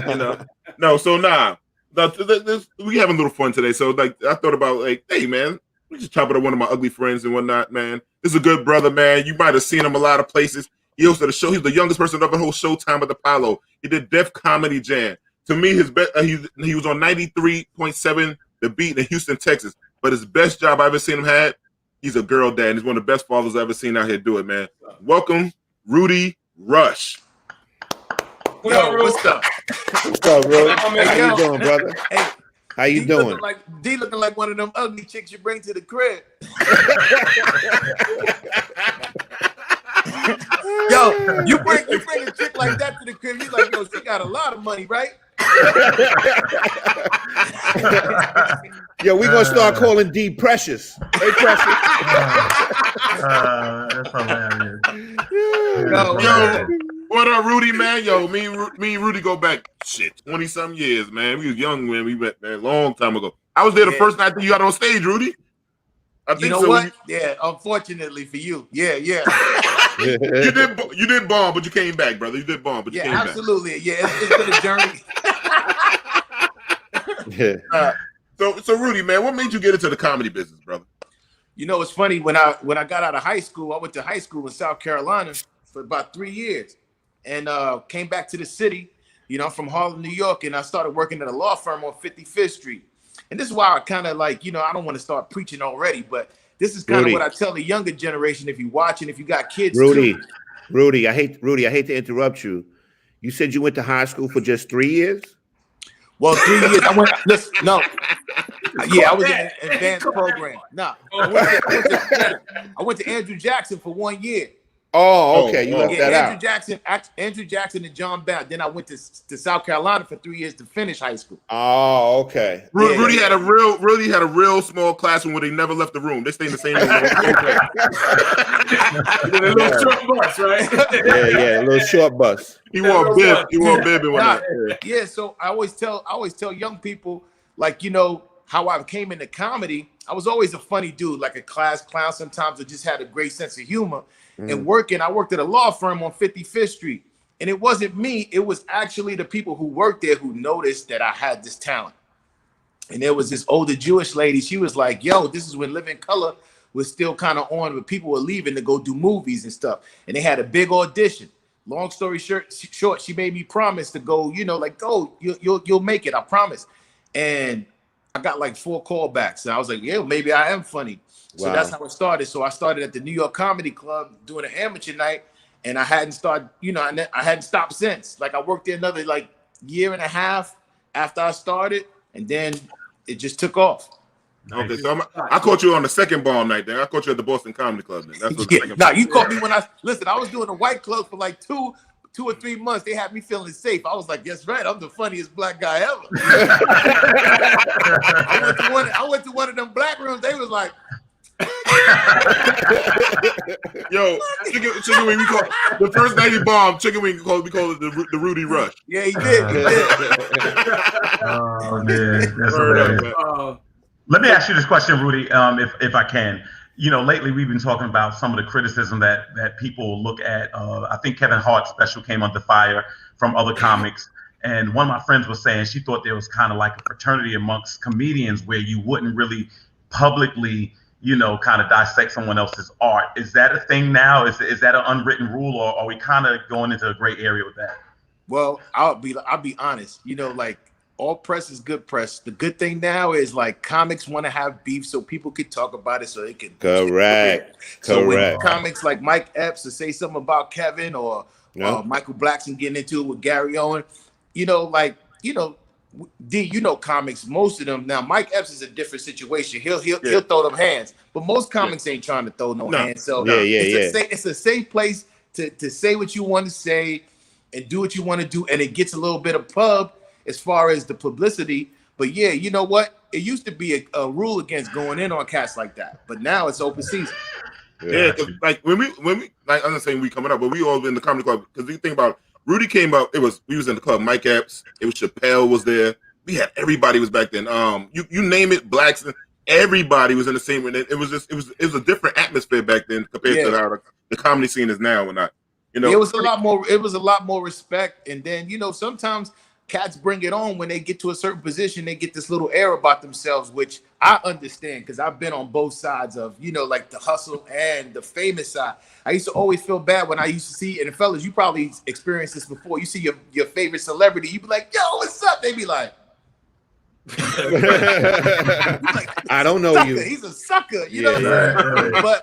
you know. No, so we having a little fun today. So like, I thought about like, hey man, we just chop it up one of my ugly friends and whatnot. Man, this is a good brother, man. You might have seen him a lot of places. He hosted a show. He's the youngest person to ever host Showtime at the Apollo. He did Def Comedy Jam. To me, his best. He was on 93.7 The Beat in Houston, Texas. But his best job I ever seen him had, he's a girl dad. And he's one of the best fathers I've ever seen out here do it, man. Welcome, Rudy Rush. What's up? What's up, Rudy? How you doing, brother? Hey, how you doing? Looking like one of them ugly chicks you bring to the crib. Yo, you bring a chick like that to the crib. You like, yo, she got a lot of money, right? Yo, we gonna start calling D Precious. Hey, Precious. That's hilarious. Yo, what up, Rudy, man? Yo, me and Rudy go back 20-something years, man. We was young when we met, man, a long time ago. I was there the first night that you got on stage, Rudy. I think you know so. what? Yeah, unfortunately for you. Yeah. You did bomb, but you came back, brother. You did bomb, but you came absolutely. back. Yeah, it's been a journey. So Rudy, man, what made you get into the comedy business, brother? You know, it's funny, when I got out of high school, I went to high school in South Carolina for about 3 years, and came back to the city. You know, I'm from Harlem, New York, and I started working at a law firm on 55th Street. And this is why I kind of like, you know, I don't want to start preaching already, but this is kind of what I tell the younger generation. If you watching, if you got kids, Rudy, I hate to interrupt you. You said you went to high school for just 3 years? Well, 3 years. I went. Listen, no. Yeah, I was in an advanced program. No, I went to Andrew Jackson for 1 year. Oh, okay. You left that Andrew Jackson and John Bell. Then I went to South Carolina for 3 years to finish high school. Oh, okay. Rudy had a real small classroom where they never left the room. They stayed in the same room. A little short bus, right? Yeah, a little short bus. He wore a bib. And whatnot. Yeah, so I always tell young people, like, you know, how I came into comedy. I was always a funny dude, like a class clown sometimes. I just had a great sense of humor. And I worked at a law firm on 55th Street. And it wasn't me. It was actually the people who worked there who noticed that I had this talent. And there was this older Jewish lady. She was like, yo, this is when Living Color was still kind of on, but people were leaving to go do movies and stuff. And they had a big audition. Long story short, she made me promise to go, you know, like, go, you'll make it, I promise. And I got like 4 callbacks. And I was like, yeah, maybe I am funny. So that's how it started. So I started at the New York Comedy Club doing an amateur night, and I hadn't started, you know, I hadn't stopped since. Like I worked there another like year and a half after I started, and then it just took off. Okay, so I caught you on the second bomb night. Then I caught you at the Boston Comedy Club. Then that's what you caught me when I was doing the White Club for like two or 3 months. They had me feeling safe. I was like, yes, right. I'm the funniest black guy ever. I went to one of them black rooms. They was like, yo, chicken wing. We call the first night he bombed. Chicken wing. We call it the Rudy Rush. Yeah, he did. Oh man, that's hilarious. Let me ask you this question, Rudy, if I can. You know, lately we've been talking about some of the criticism that people look at. I think Kevin Hart's special came under fire from other comics. And one of my friends was saying she thought there was kind of like a fraternity amongst comedians where you wouldn't really publicly, you know, kind of dissect someone else's art. Is that a thing now? Is that an unwritten rule, or are we kind of going into a gray area with that? Well, I'll be honest. You know, like, all press is good press. The good thing now is like comics want to have beef so people could talk about it, so they can. Correct. So when comics like Mike Epps to say something about Kevin or Michael Blackson getting into it with Gary Owen. You know, like, you know, D, you know comics, most of them. Now, Mike Epps is a different situation. He'll throw them hands, but most comics ain't trying to throw no hands. So it's a safe place to say what you want to say and do what you want to do, and it gets a little bit of pub as far as the publicity. But yeah, you know what? It used to be a rule against going in on cats like that, but now it's open season. Yeah, cause like when we like, I'm not saying we coming up, but we all in the comedy club, because you think about Rudy came up, we was in the club, Mike Epps, it was Chappelle was there, we had everybody was back then. You name it, blacks, everybody was in the same room. It was a different atmosphere back then compared to how the comedy scene is now and not. You know, it was a lot more respect, and then, you know, sometimes cats bring it on when they get to a certain position. They get this little air about themselves, which I understand because I've been on both sides of, you know, like the hustle and the famous side. I used to always feel bad when I used to see, and fellas, you probably experienced this before. You see your favorite celebrity, you be like, "Yo, what's up?" They be like, "I don't know sucker. you. He's a sucker." You know what I'm saying?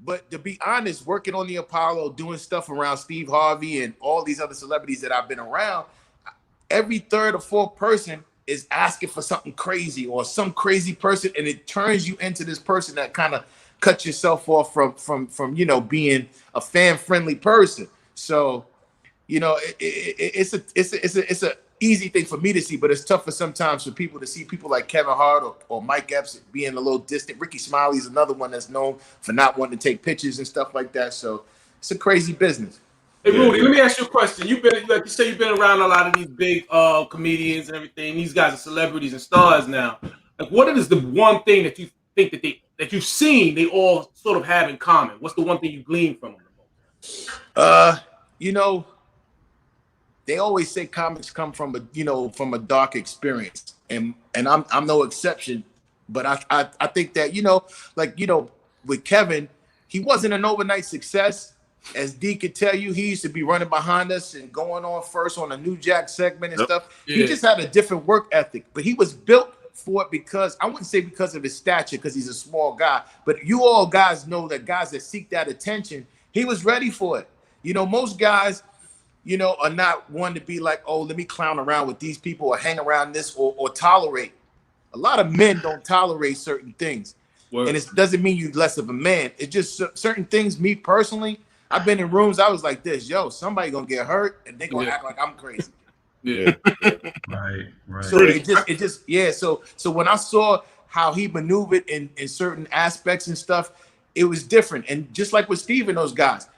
But to be honest, working on the Apollo, doing stuff around Steve Harvey and all these other celebrities that I've been around, every third or fourth person is asking for something crazy or some crazy person, and it turns you into this person that kind of cuts yourself off from you know, being a fan-friendly person. So, you know, it's a easy thing for me to see, but it's tougher sometimes for people to see people like Kevin Hart or Mike Epps being a little distant. Ricky Smiley's another one that's known for not wanting to take pictures and stuff like that. So it's a crazy business. Hey, Rudy, let me ask you a question. You've been, like you say, you've been around a lot of these big comedians and everything. These guys are celebrities and stars now. Like, what is the one thing that you think that you've seen they all sort of have in common? What's the one thing you glean from them? You know, they always say comics come from a dark experience, and I'm no exception. But I think that, you know, like, you know, with Kevin, he wasn't an overnight success. As D could tell you, he used to be running behind us and going on first on a New Jack segment and stuff. Yeah. He just had a different work ethic, but he was built for it because, I wouldn't say because of his stature, because he's a small guy, but you all guys know that guys that seek that attention, he was ready for it. You know, most guys, you know, are not one to be like, oh, let me clown around with these people or hang around this or tolerate. A lot of men don't tolerate certain things. Word. And it doesn't mean you're less of a man. It's just certain things, me personally, I've been in rooms, I was like this, yo, somebody gonna get hurt and they gonna act like I'm crazy. Yeah. Right. So it just so when I saw how he maneuvered in certain aspects and stuff, it was different. And just like with Steve and those guys,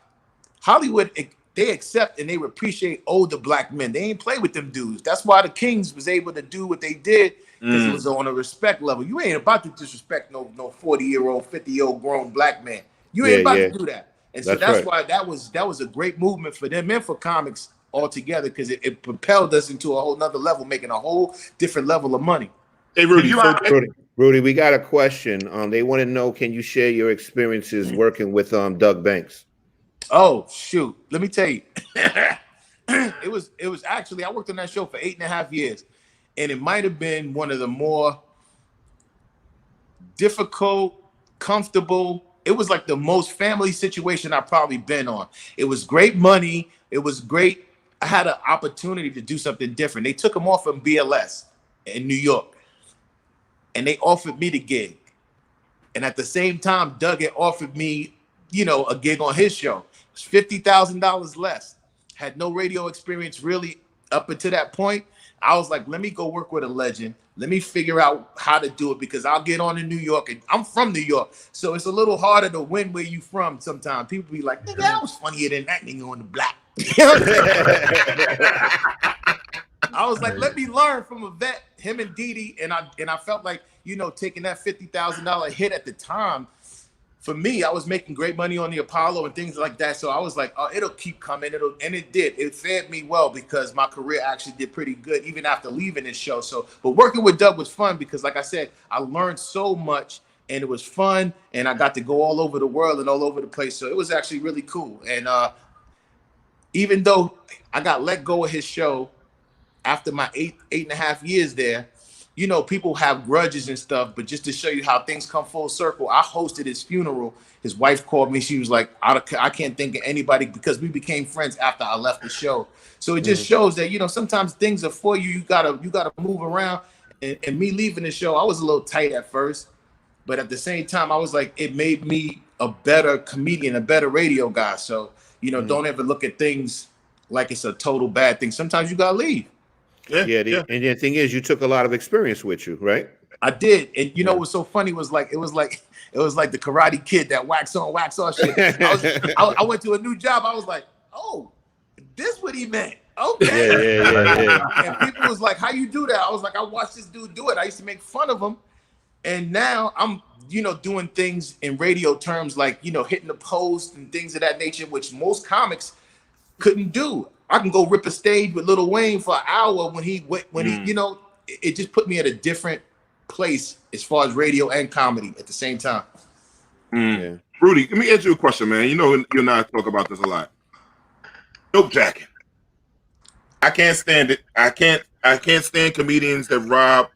Hollywood, they accept and they appreciate older black men. They ain't play with them dudes. That's why the Kings was able to do what they did, because it was on a respect level. You ain't about to disrespect no 40-year-old, 50-year-old grown black man. You ain't about to do that. And so that's why that was a great movement for them and for comics altogether, because it propelled us into a whole nother level, making a whole different level of money. Hey, Rudy, Rudy, we got a question. They want to know, can you share your experiences working with Doug Banks? Oh, shoot. Let me tell you. It was actually, I worked on that show for 8.5 years, and it might have been one of the more difficult, comfortable. It was like the most family situation I've probably been on. It was great money. It was great. I had an opportunity to do something different. They took him off from BLS in New York, and they offered me the gig. And at the same time, Doug had offered me, you know, a gig on his show. It was $50,000 less. Had no radio experience really up until that point. I was like, let me go work with a legend. Let me figure out how to do it, because I'll get on in New York, and I'm from New York. So it's a little harder to win where you from sometimes. People be like, nigga, that was funnier than that nigga on the block. I was like, let me learn from a vet, him and Didi, and I felt like, you know, taking that $50,000 hit at the time, for me, I was making great money on the Apollo and things like that. So I was like, oh, it'll keep coming. And it did. It fed me well, because my career actually did pretty good even after leaving this show. So, but working with Doug was fun, because like I said, I learned so much, and it was fun, and I got to go all over the world and all over the place. So it was actually really cool. And even though I got let go of his show after my 8.5 years there, you know, people have grudges and stuff, but just to show you how things come full circle, I hosted his funeral. His wife called me. She was like, I can't think of anybody, because we became friends after I left the show. So it just shows that, you know, sometimes things are for you. You gotta move around. And me leaving the show, I was a little tight at first, but at the same time, I was like, it made me a better comedian, a better radio guy. So, you know, don't ever look at things like it's a total bad thing. Sometimes you gotta leave. And the thing is, you took a lot of experience with you, right? I did. And you know what's so funny was it was like the Karate Kid, that wax on, wax off shit. I went to a new job. I was like, oh, this what he meant. Okay. Yeah. And people was like, how you do that? I was like, I watched this dude do it. I used to make fun of him. And now I'm, you know, doing things in radio terms, like, you know, hitting the post and things of that nature, which most comics couldn't do. I can go rip a stage with Lil Wayne for an hour when he, you know, it just put me at a different place as far as radio and comedy at the same time. Yeah. Rudy, let me ask you a question, man. You know, you and I talk about this a lot. Jokejacking. I can't stand it. I can't stand comedians that rob.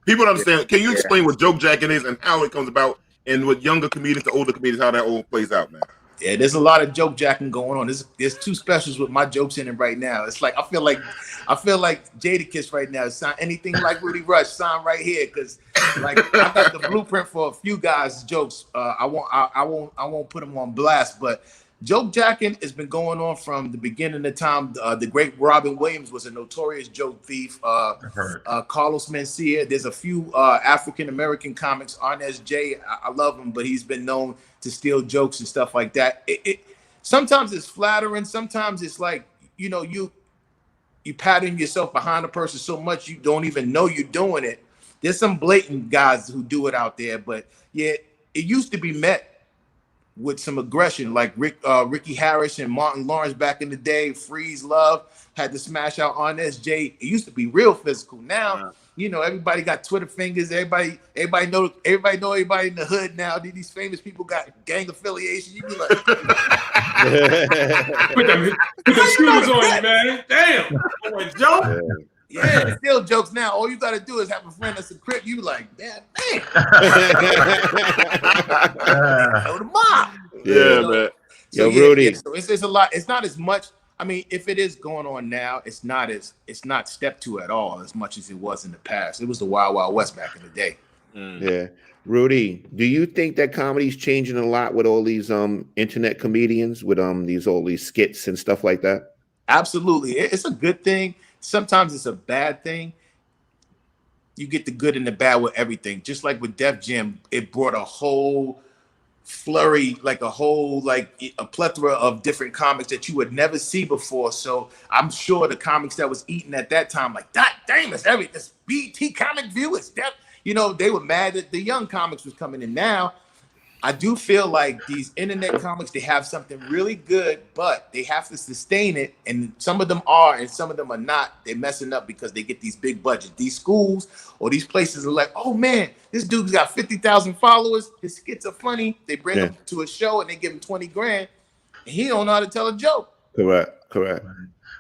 People don't understand. Can you explain what jokejacking is and how it comes about, and with younger comedians to older comedians, how that all plays out, man? Yeah, there's a lot of jokejacking going on. There's 2 specials with my jokes in it right now. It's like I feel like Jadakiss right now. Sign anything like Rudy Rush, sign right here, because like I got the blueprint for a few guys' jokes. I won't put them on blast, but jokejacking has been going on from the beginning of time. The great Robin Williams was a notorious joke thief. Carlos Mencia. There's a few African American comics. Arnez J. I love him, but he's been known to steal jokes and stuff like that. Sometimes it's flattering. Sometimes it's like, you know, you patting yourself behind a person so much you don't even know you're doing it. There's some blatant guys who do it out there, but yeah, it used to be met with some aggression, like Ricky Harris and Martin Lawrence back in the day. Freeze Love had to smash out on SJ. It used to be real physical. Now, you know, everybody got Twitter fingers. Everybody know everybody in the hood now. These famous people got gang affiliation. You be like, put the shoes on you, man. Damn, Joe. Yeah, it's still jokes now. All you got to do is have a friend that's a crip. You be like, man. The mob. Yeah, man. So, Rudy. Yeah, so it's a lot. It's not as much. I mean, if it is going on now, it's not step 2 at all as much as it was in the past. It was the Wild Wild West back in the day. Yeah. Rudy, do you think that comedy's changing a lot with all these internet comedians with all these skits and stuff like that? Absolutely. It's a good thing. Sometimes it's a bad thing. You get the good and the bad with everything. Just like with Def Jam, it brought a whole flurry, like a plethora of different comics that you would never see before. So I'm sure the comics that was eating at that time, like, God damn, this BT comic view is Def. You know, they were mad that the young comics was coming in. Now, I do feel like these internet comics, they have something really good, but they have to sustain it. And some of them are, and some of them are not. They're messing up because they get these big budgets. These schools or these places are like, oh man, this dude's got 50,000 followers. His skits are funny. They bring him to a show and they give him 20 grand. And he don't know how to tell a joke. Correct.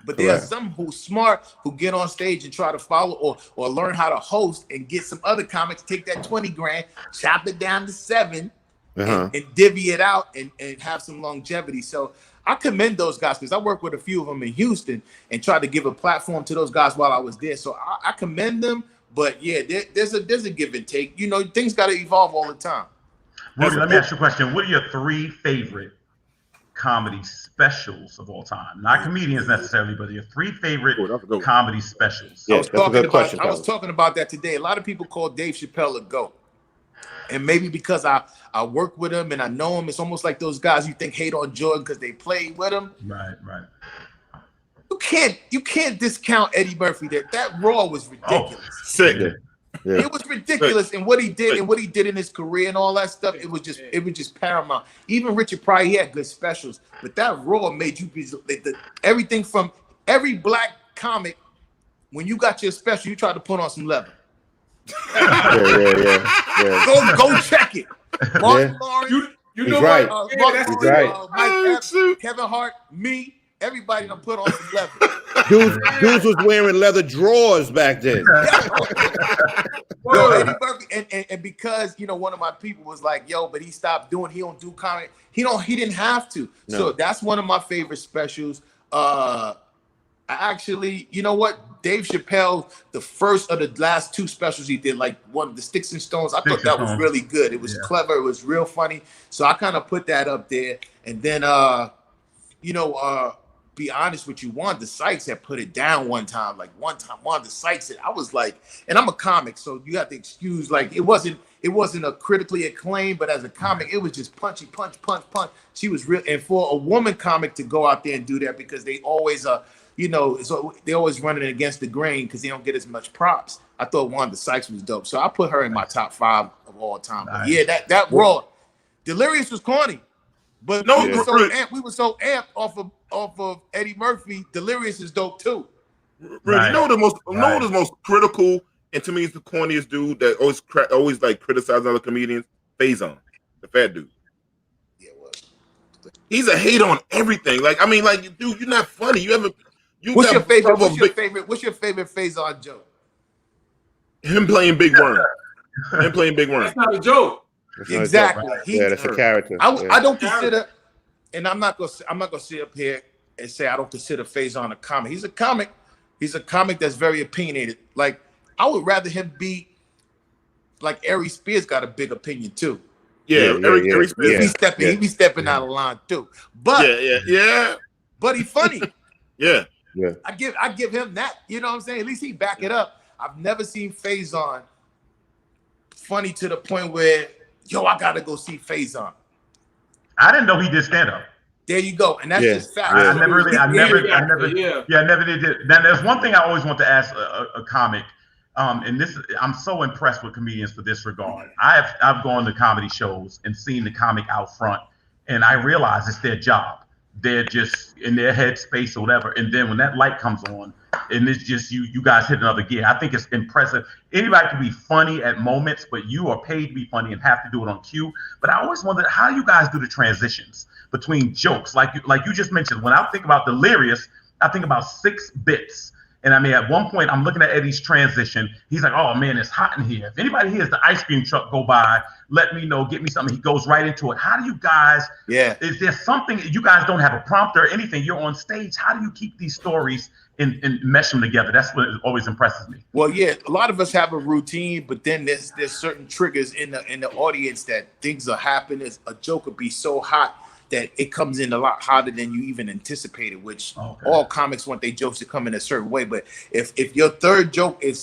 But there are some who's smart who get on stage and try to follow or learn how to host and get some other comics, take that 20 grand, chop it down to 7. And divvy it out and have some longevity. So I commend those guys because I work with a few of them in Houston and tried to give a platform to those guys while I was there. So I commend them. But yeah, there's a give and take. You know, things got to evolve all the time. Rudy, let me ask you a question. What are your 3 favorite comedy specials of all time? Not comedians necessarily, but your 3 favorite comedy specials. Yeah, I was talking about that today. A lot of people call Dave Chappelle a GOAT. And maybe because I work with him and I know him, it's almost like those guys you think hate on Jordan because they played with him. Right. You can't discount Eddie Murphy. That Raw was ridiculous. Sick. Yeah. It was ridiculous, and what he did in his career and all that stuff. It was just paramount. Even Richard Pryor, he had good specials, but that Raw made you everything from every black comic. When you got your special, you tried to put on some leather. Yeah. Go check it. Martin Lawrence, you know right. Mike Epps, Kevin Hart, me, everybody done put on some leather. Dudes was wearing leather drawers back then. Yo, Eddie Murphy, and because one of my people was like, yo, but he stopped doing. He don't do comedy. He didn't have to. No. So that's one of my favorite specials. I actually, you know what? Dave Chappelle, the first of the last two specials he did, like one of the Sticks and Stones, I thought that was really good. It was clever. It was real funny. So I kind of put that up there. And then, be honest with you, Wanda Sykes had put it down one time. Like one time, Wanda Sykes, I was like, and I'm a comic, so you have to excuse, like, it wasn't a critically acclaimed, but as a comic, it was just punchy, punch. She was real. And for a woman comic to go out there and do that, because they always so they always running against the grain because they don't get as much props. I thought Wanda Sykes was dope, so I put her in my top 5 of all time. Nice. But yeah, that raw, Delirious was corny, but we were so amped off of Eddie Murphy. Delirious is dope too. Rudy, you know the most critical, and to me is the corniest dude that always like criticize other comedians? Faison, the fat dude. Yeah, well, he's a hate on everything. Like, I mean, like, dude, you're not funny. What's your favorite Faison joke? Him playing Big Worm. That's not a joke. Exactly. That's a character. I don't consider, and I'm not gonna sit up here and say I don't consider Faison a comic. He's a comic. He's a comic that's very opinionated. Like, I would rather him be like Ari Spears got a big opinion too. Ari Spears. He be stepping out of line too. But but he's funny. Yeah. I give him that. You know what I'm saying? At least he back it up. I've never seen Faison funny to the point where, yo, I gotta go see Faison. I didn't know he did stand up. There you go, and that's just fact. I never did. Now, there's one thing I always want to ask a comic, and this, I'm so impressed with comedians for this regard. I've gone to comedy shows and seen the comic out front, and I realize it's their job. They're just in their headspace or whatever, and then when that light comes on, and it's just you guys hit another gear. I think it's impressive. Anybody can be funny at moments, but you are paid to be funny and have to do it on cue. But I always wondered, how you guys do the transitions between jokes? Like you just mentioned, when I think about Delirious, I think about 6 bits. And I mean, at one point, I'm looking at Eddie's transition. He's like, oh, man, it's hot in here. If anybody hears the ice cream truck go by, let me know, get me something. He goes right into it. How do you guys, is there something, you guys don't have a prompter or anything, you're on stage. How do you keep these stories and mesh them together? That's what always impresses me. Well, yeah, a lot of us have a routine, but then there's certain triggers in the audience that things will happen. A joke will be so hot that it comes in a lot hotter than you even anticipated, which all comics want their jokes to come in a certain way. But if your third joke it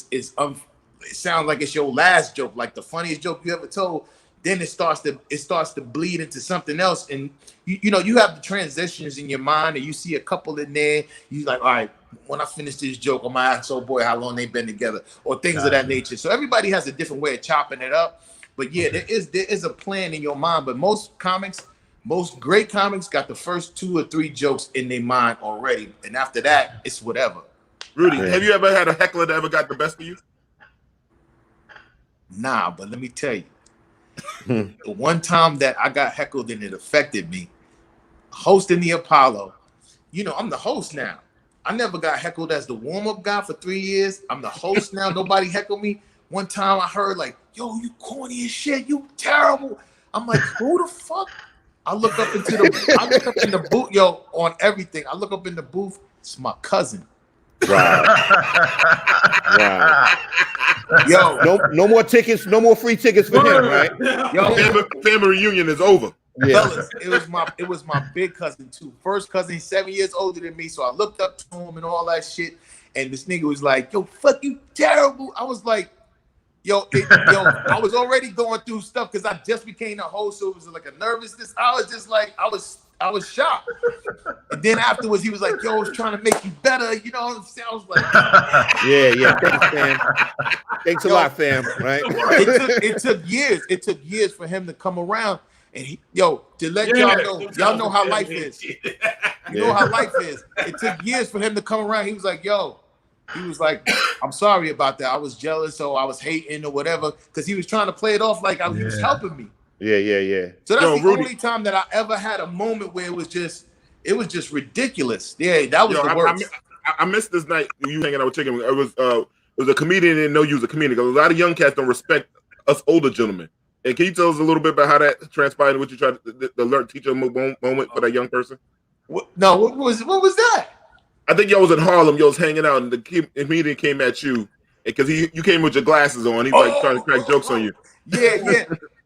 sounds like it's your last joke, like the funniest joke you ever told, then it starts to bleed into something else. And you have the transitions in your mind, and you see a couple in there, you like, all right, when I finish this joke, I'm gonna ask, oh boy, how long they been together, or things of that nature. So everybody has a different way of chopping it up. But yeah, there is a plan in your mind. But most great comics got the first 2 or 3 jokes in their mind already, and after that, it's whatever. Rudy, have you ever had a heckler that ever got the best of you? Nah, but let me tell you, the one time that I got heckled and it affected me, hosting the Apollo. I'm the host now. I never got heckled as the warm-up guy for 3 years. I'm the host now. Nobody heckled me. One time I heard like, yo, you corny as shit. You terrible. I'm like, who the fuck? I look up in the booth, yo, on everything. I look up in the booth. It's my cousin. Wow. Yo, no more tickets, no more free tickets for him, right? Yo, family reunion is over. Yeah. Fellas, it was my big cousin too. First cousin, he's 7 years older than me. So I looked up to him and all that shit. And this nigga was like, yo, fuck you, terrible. I was like, I was already going through stuff because I just became a host, so it was like a nervousness. I was just like, I was shocked. And then afterwards, he was like, yo, I was trying to make you better. You know what I'm saying? I was like, yeah. Thanks, fam. Thanks a lot, fam. Right? It took years. It took years for him to come around. And to let y'all know how life is. You know how life is. It took years for him to come around. He was like, I'm sorry about that. I was jealous, or I was hating, or whatever, because he was trying to play it off like he was helping me. Yeah. So that's the only time that I ever had a moment where it was just ridiculous. Yeah, that was the worst. I missed this night you hanging out with Chicken. It was was a comedian didn't know you was a comedian. Because a lot of young cats don't respect us older gentlemen. And can you tell us a little bit about how that transpired? What you tried to teach a moment for that young person? What was that? I think y'all was in Harlem. Y'all was hanging out, and the comedian came at you because you came with your glasses on. He was like trying to crack jokes on you.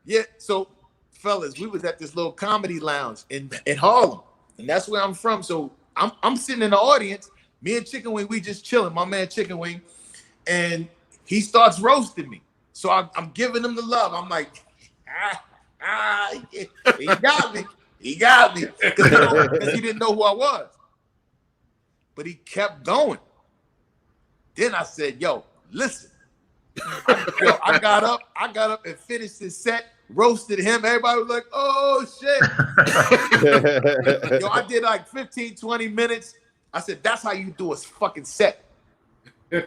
Yeah. So, fellas, we was at this little comedy lounge in Harlem, and that's where I'm from. So I'm sitting in the audience. Me and Chicken Wing, we just chilling. My man Chicken Wing, and he starts roasting me. So I'm giving him the love. I'm like, he got me. He got me because he didn't know who I was. But he kept going. Then I said, yo, listen. I got up and finished his set, roasted him. Everybody was like, oh shit. I did like 15, 20 minutes. I said, that's how you do a fucking set.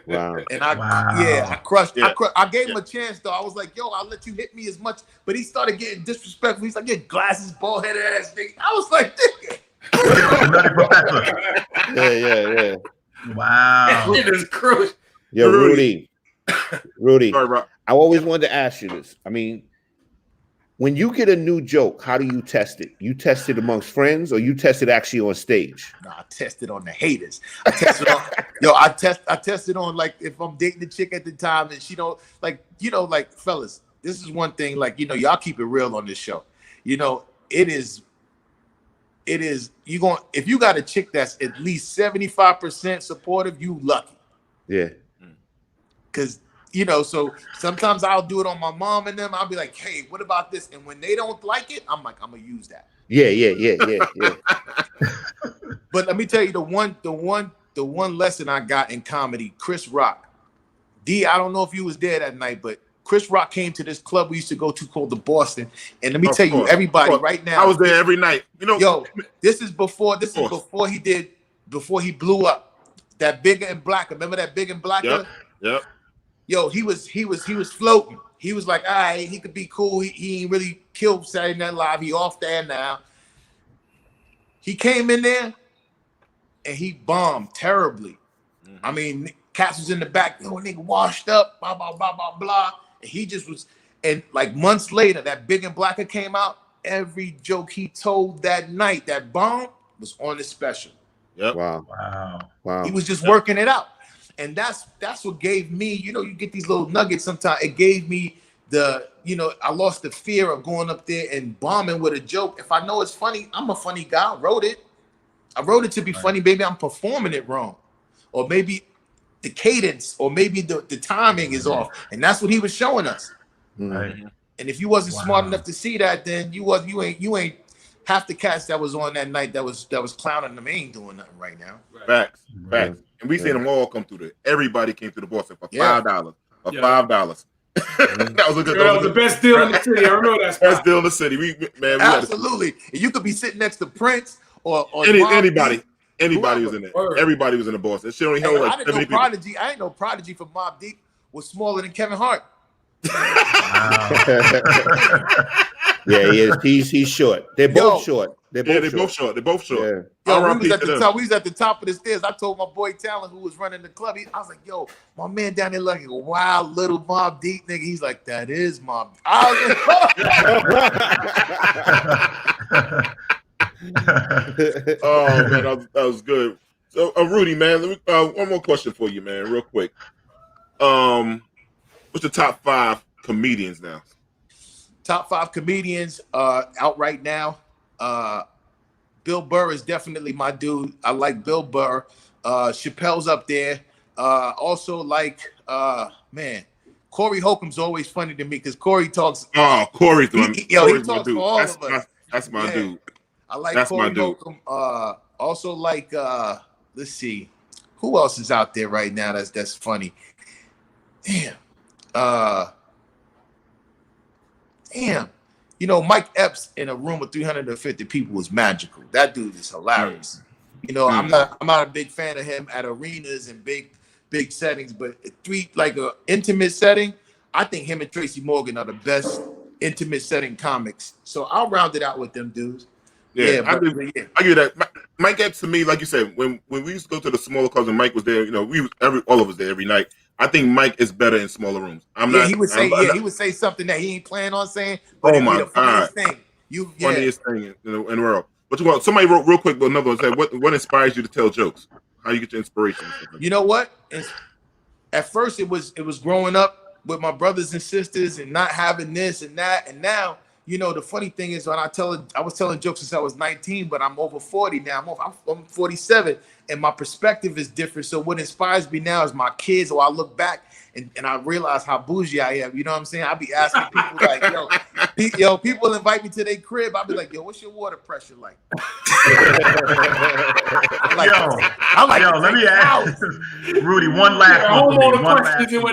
Wow. And I crushed. Yeah. I gave him a chance though. I was like, yo, I'll let you hit me as much. But he started getting disrespectful. He's like, get glasses, bald headed ass nigga. I was like, nigga. Yeah. Wow. It is crucial. Yo, Rudy. Sorry, Rob. I always wanted to ask you this. I mean, when you get a new joke, how do you test it? You test it amongst friends, or you test it actually on stage? Nah, I test it on the haters. I test it on, I test it on, like, if I'm dating the chick at the time and she don't like, fellas, this is one thing, like, y'all keep it real on this show. It is if you got a chick that's at least 75% supportive, you lucky. Yeah. Because so sometimes I'll do it on my mom and them. I'll be like, hey, what about this? And when they don't like it, I'm like, I'm gonna use that. Yeah. But let me tell you the one lesson I got in comedy, Chris Rock. I don't know if you was there that night, but Chris Rock came to this club we used to go to called the Boston. And let me tell you, everybody right now. I was there every night. Yo, this is before he blew up. That Bigger and Blacker. Remember that Big and Blacker? Yep. Yo, he was floating. He was like, all right, he could be cool. He ain't really killed Saturday Night Live. He off there now. He came in there and he bombed terribly. Mm-hmm. I mean, Cass was in the back, nigga washed up, blah, blah, blah, blah, blah. And he just was, and like months later, that Big and Blacker came out. Every joke he told that night, that bomb, was on the special. Yep. Wow. He was just working it out. And that's what gave me, you get these little nuggets sometimes. It gave me I lost the fear of going up there and bombing with a joke. If I know it's funny, I'm a funny guy. I wrote it to be funny. Maybe I'm performing it wrong. Or maybe the cadence, or maybe the timing is off. And that's what he was showing us. Right. And if you wasn't smart enough to see that, then you ain't half the cats that was on that night that was clowning them ain't doing nothing right now. Facts. And we seen them all come through there. Everybody came through the Boston for $5. $5. That was a good. That was the best deal in the city. I remember that. Best deal in the city. We absolutely. And you could be sitting next to Prince or anybody. Anybody was in there. Word. Everybody was in the Boston. It only held like 70 people. I didn't know Prodigy from Mobb Deep was smaller than Kevin Hart. Yeah, he's short. They're both short. They're both short. Yeah. Yo, we was at the top of the stairs. I told my boy Talon, who was running the club, I was like, yo, my man down there like a wild little Mobb Deep nigga. He's like, that is Mobb. Oh man, that was good. So Rudy, man, one more question for you, man, real quick. What's the top 5 comedians now? Top 5 comedians out right now. Bill Burr is definitely my dude. I like Bill Burr. Chappelle's up there. Also like, Corey Holcomb's always funny to me because Corey talks. Oh, Corey's the one. He talks for all of us. That's my dude. I like Corey Holcomb. Also like, let's see, who else is out there right now that's funny? Damn. Mike Epps in a room with 350 people was magical. That dude is hilarious. I'm not a big fan of him at arenas and big settings, but a intimate setting, I think him and Tracy Morgan are the best intimate setting comics. So I'll round it out with them dudes. I give that. Mike Epps to me, like you said, when we used to go to the smaller clubs and Mike was there, all of us there every night. I think Mike is better in smaller rooms. He would say something that he ain't planning on saying, but oh it'd my be the funniest thing. Funniest thing in the world. But you want somebody wrote real quick, but another one said, what inspires you to tell jokes? How you get your inspiration? You know what? At first it was growing up with my brothers and sisters and not having this and that, and now, you know, the funny thing is when I was telling jokes since I was 19, but I'm over 40 now. I'm 47, and my perspective is different. So what inspires me now is my kids, or I look back and I realize how bougie I am. You know what I'm saying? I be asking people like, yo, people invite me to their crib. I'll be like, yo, what's your water pressure like? Let me ask Rudy one last question.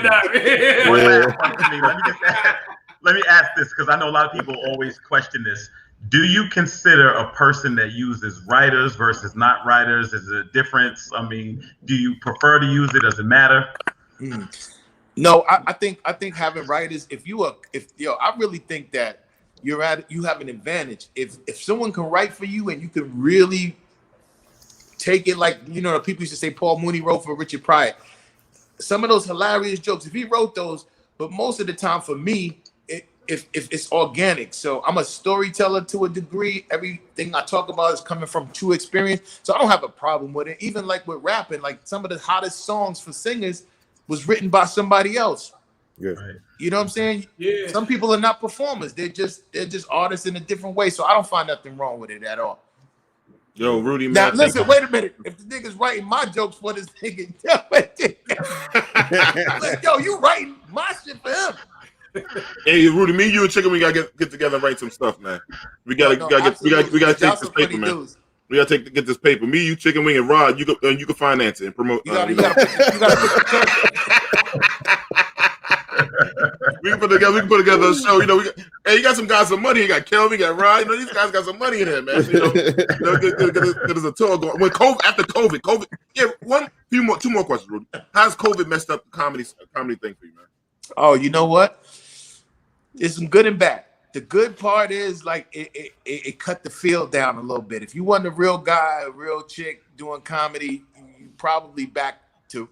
Let me ask this, because I know a lot of people always question this. Do you consider a person that uses writers versus not writers? Is there a difference? I mean, do you prefer to use it? Does it matter? No, I think having writers, I really think that you have an advantage. If someone can write for you and you can really take it, like, you know, the people used to say Paul Mooney wrote for Richard Pryor. Some of those hilarious jokes, if he wrote those, but most of the time for me, if it's organic. So I'm a storyteller to a degree. Everything I talk about is coming from true experience. So I don't have a problem with it. Even like with rapping, like some of the hottest songs for singers was written by somebody else. Yeah. You know what I'm saying? Yeah. Some people are not performers. They're just artists in a different way. So I don't find nothing wrong with it at all. Yo, Rudy, man. Now listen, wait a minute. If the nigga's writing my jokes for this nigga, like, yo, you writing my shit for him. Hey, Rudy, me, you, and Chicken, we gotta get together and write some stuff, man. We gotta take this paper, man. We gotta get this paper. Me, you, Chicken Wing, and Rod, you can finance it and promote. We can put together a show. You know, you got some guys with money. You got Kelvin, you got Rod. You know, these guys got some money in there, man. So, get us a tour going. After COVID. Yeah, two more questions, Rudy. How's COVID messed up the comedy thing for you, man? Oh, you know what? It's some good and bad. The good part is like it cut the field down a little bit. If you wasn't a real guy, a real chick doing comedy, you probably back to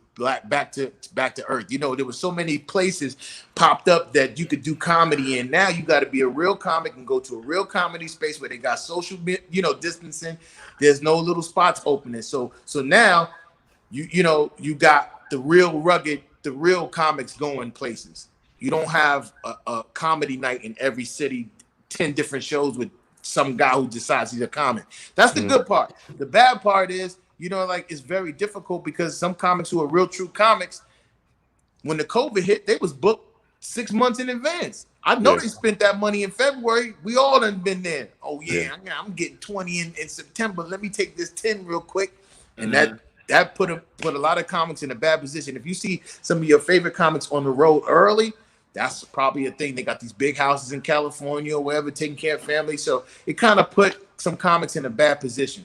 earth. You know, there were so many places popped up that you could do comedy in. Now you got to be a real comic and go to a real comedy space where they got social, distancing. There's no little spots opening. So now you got the real rugged, the real comics going places. You don't have a comedy night in every city, 10 different shows with some guy who decides he's a comic. That's the good part. The bad part is, it's very difficult because some comics who are real true comics, when the COVID hit, they was booked 6 months in advance. I know they spent that money in February. We all done been there. Oh yeah, I'm getting 20 in September. Let me take this 10 real quick. And that put a lot of comics in a bad position. If you see some of your favorite comics on the road early, that's probably a thing. They got these big houses in California or wherever, taking care of families. So it kind of put some comics in a bad position.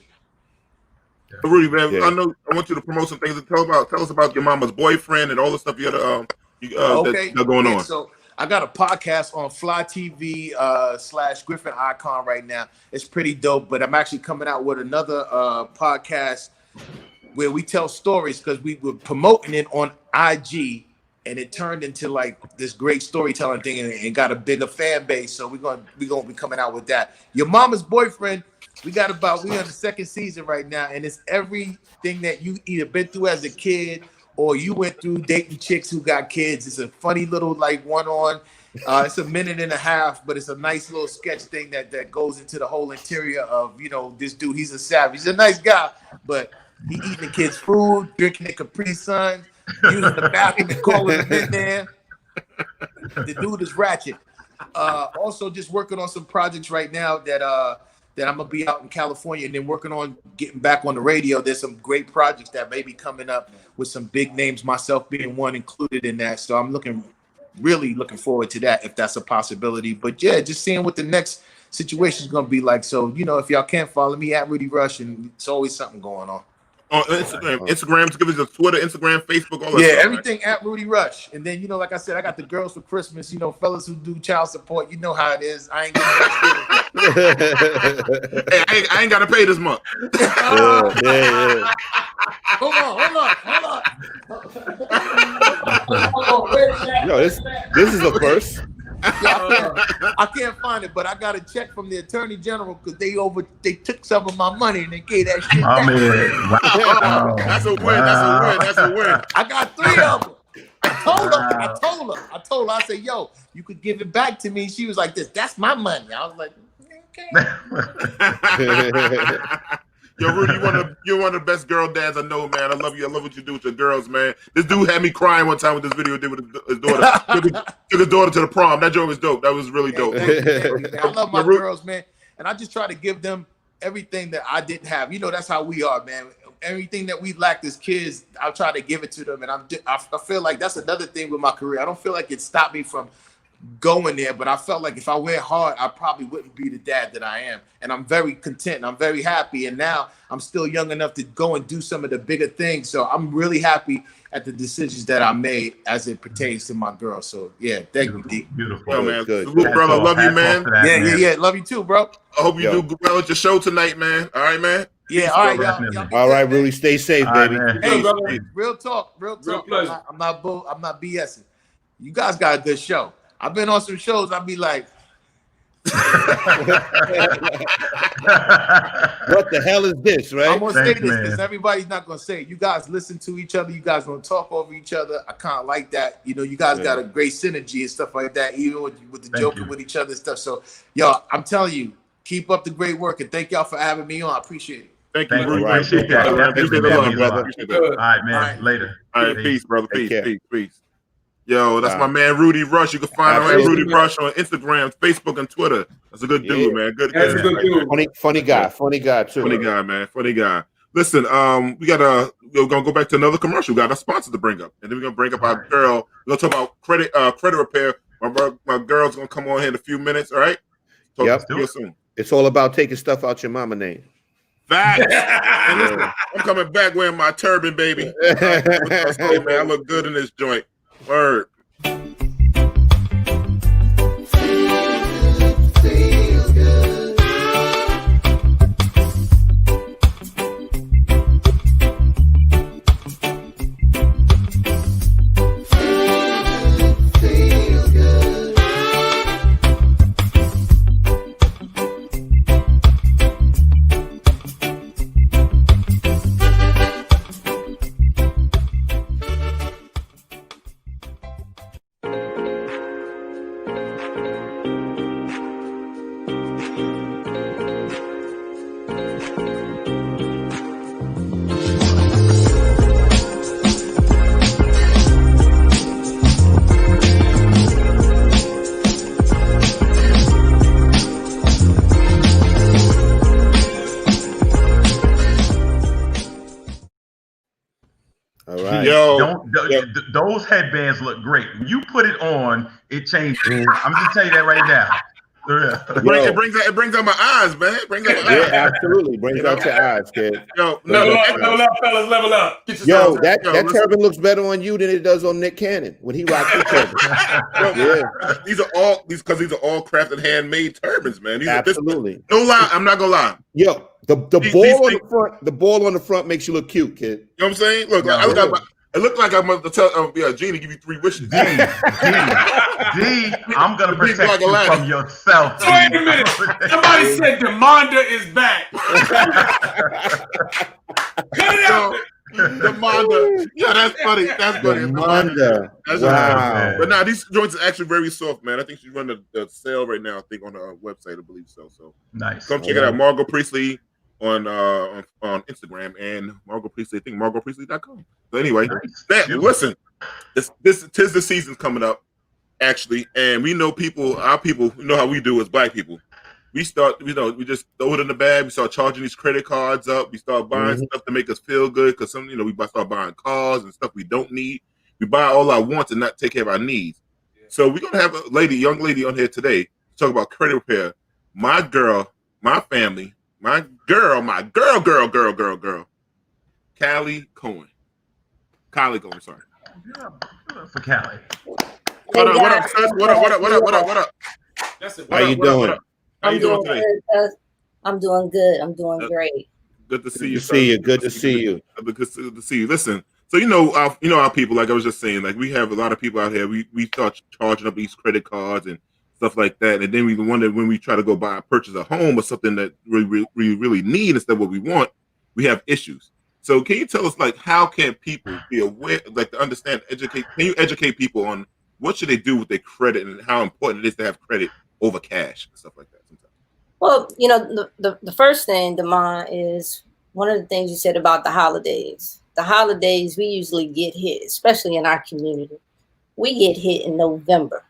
Rudy, man, I want you to promote some things. Tell us about your mama's boyfriend and all the stuff you got that's going on. So I got a podcast on Fly TV / Griffin Icon right now. It's pretty dope, but I'm actually coming out with another podcast where we tell stories because we were promoting it on IG and it turned into like this great storytelling thing and got a bigger fan base. So we're gonna be coming out with that. Your mama's boyfriend. We on the second season right now, and it's everything that you either been through as a kid or you went through dating chicks who got kids. It's a funny little like one-on. It's a minute and a half, but it's a nice little sketch thing that goes into the whole interior of this dude. He's a savage. He's a nice guy, but he eating the kids' food, drinking the Capri Sun, using the bathroom and calling them in there. The dude is ratchet. Also, just working on some projects right now that I'm gonna be out in California, and then working on getting back on the radio. There's some great projects that may be coming up with some big names, myself being one included in that. So I'm really looking forward to that if that's a possibility. But yeah, just seeing what the next situation is gonna be like. So if y'all can't follow me at Rudy Rush, and it's always something going on. On Instagram, give us your Twitter, Instagram, Facebook, all that. Yeah, everything right? At Rudy Rush. And then, like I said, I got the girls for Christmas, fellas who do child support. You know how it is. I ain't getting Hey, I ain't got to pay this month. Yeah. No, this is the first. I can't find it, but I got a check from the Attorney General because they took some of my money and they gave that shit back. Wow. That's a win. That's a win. I got 3 of them. I told her, I said, yo, you could give it back to me. She was like this. That's my money. I was like, okay. Yo, Rudy, you're one of the best girl dads I know, man. I love you. I love what you do with your girls, man. This dude had me crying one time with this video he did with his daughter. took his daughter to the prom. That joke was dope. That was really dope. I love my girls, man. And I just try to give them everything that I didn't have. You know, that's how we are, man. Everything that we lacked as kids, I'll try to give it to them. And I feel like that's another thing with my career. I don't feel like it stopped me from going there, but I felt like if I went hard, I probably wouldn't be the dad that I am. And I'm very content and I'm very happy. And now I'm still young enough to go and do some of the bigger things. So I'm really happy at the decisions that I made as it pertains to my girl. So yeah, thank you, D. Beautiful. Yo, man. Good. Salute, brother. Love you, man. Yeah. Love you too, bro. I hope you do well at your show tonight, man. All right, man. Yeah, all right, y'all. All right, Rudy, stay safe, baby. Hey, brother, real talk. I'm not BSing. You guys got a good show. I've been on some shows. I'll be like, what the hell is this, right? I'm gonna say this because everybody's not gonna say it. You guys listen to each other. You guys gonna talk over each other. I kind of like that. You know, you guys got a great synergy and stuff like that, even with the joking with each other and stuff. So, y'all, I'm telling you, keep up the great work and thank y'all for having me on. I appreciate it. Thank you. Appreciate that. Appreciate the love, brother. All right, man. Later. All right, peace, brother. Peace. Yo, that's my man Rudy Rush. You can find him at Rudy Rush on Instagram, Facebook, and Twitter. That's a good dude, man. Good dude. Funny guy too. Funny guy, man. Funny guy. Listen, we're gonna go back to another commercial. We got a sponsor to bring up, and then we're gonna bring up our girl. We're gonna talk about credit repair. My girl's gonna come on here in a few minutes. All right. Yep. See you soon. It's all about taking stuff out your mama name. Facts. And listen, I'm coming back wearing my turban, baby. Hey, man, I look good in this joint. Word. Those headbands look great. When you put it on, it changes. I'm just telling you that right now. It brings out my eyes, man. It brings out my eyes. Absolutely. Brings out your eyes, kid. Level up, fellas, level up. Yo, that turban looks better on you than it does on Nick Cannon when he rocks his turban. These are all crafted, handmade turbans, man. Absolutely. No lie, I'm not gonna lie. Yo, the ball on the front makes you look cute, kid. You know what I'm saying? Look, it looked like I'm going to tell Gene to give you 3 wishes. D, I'm going to protect you from yourself. So wait a minute. Somebody said Demonda is back. Cut it out. Demonda. Yeah, that's funny. That's funny. Demonda. Wow. But these joints are actually very soft, man. I think she's running a sale right now, I think, on the website, I believe so. So nice. Come check it out. Margot Priestley on Instagram and Margot Priestley. I think margotpriestley.com. So anyway, listen, tis the season's coming up, actually, and we know our people, you know how we do as Black people. We just throw it in the bag. We start charging these credit cards up. We start buying stuff to make us feel good because we start buying cars and stuff we don't need. We buy all our wants and not take care of our needs. So we're gonna have a young lady on here today to talk about credit repair. My girl, my family. My girl, Callie Cohen. Sorry. For Callie. What up, sis? What up? How you doing? How you doing today? I'm doing good. I'm doing great. Good to see you. Good to see you. Good to see you. Good to see you. Listen, so our people, like I was just saying, like we have a lot of people out here. We start charging up these credit cards and stuff like that, and then we wonder when we try to go purchase a home or something that we really need instead of what we want, we have issues. So can you tell us, like, how can people be aware, like, to understand, educate? Can you educate people on what should they do with their credit and how important it is to have credit over cash and stuff like that? Sometimes. Well, the first thing, Damon, is one of the things you said about the holidays. The holidays, we usually get hit, especially in our community. We get hit in November.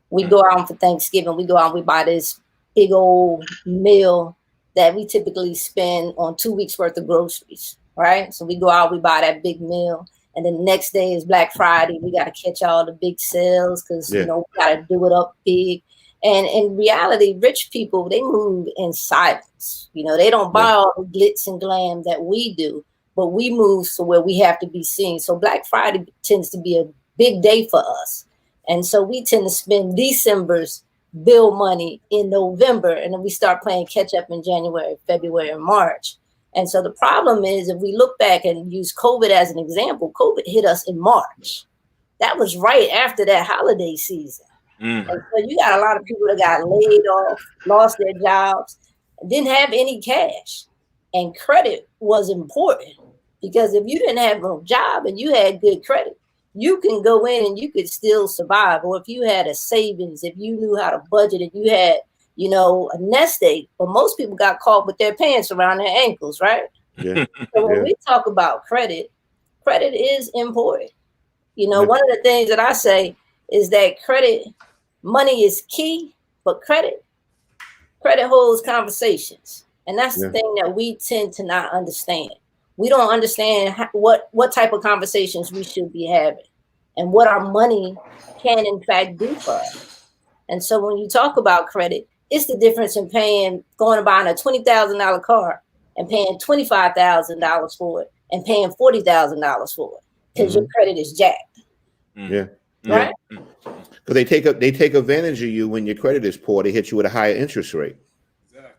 We go out for Thanksgiving. We go out and we buy this big old meal that we typically spend on 2 weeks worth of groceries, right? So we go out, we buy that big meal. And then the next day is Black Friday. We got to catch all the big sales because, we got to do it up big. And in reality, rich people, they move in silence. They don't buy all the glitz and glam that we do, but we move to where we have to be seen. So Black Friday tends to be a big day for us. And so we tend to spend December's bill money in November, and then we start playing catch up in January, February, and March. And so the problem is, if we look back and use COVID as an example, COVID hit us in March. That was right after that holiday season. And so you got a lot of people that got laid off, lost their jobs, didn't have any cash. And credit was important because if you didn't have no job and you had good credit, you can go in and you could still survive. Or if you had a savings, if you knew how to budget, if you had, a nest egg. But most people got caught with their pants around their ankles, right? Yeah. So when we talk about credit is important. One of the things that I say is that money is key, but credit holds conversations. And that's the thing that we tend to not understand. We don't understand what type of conversations we should be having and what our money can in fact do for us. And so when you talk about credit, it's the difference in going and buying a $20,000 car and paying $25,000 for it and paying $40,000 for it because your credit is jacked. Yeah. Right? Because they take advantage of you when your credit is poor. They hit you with a higher interest rate.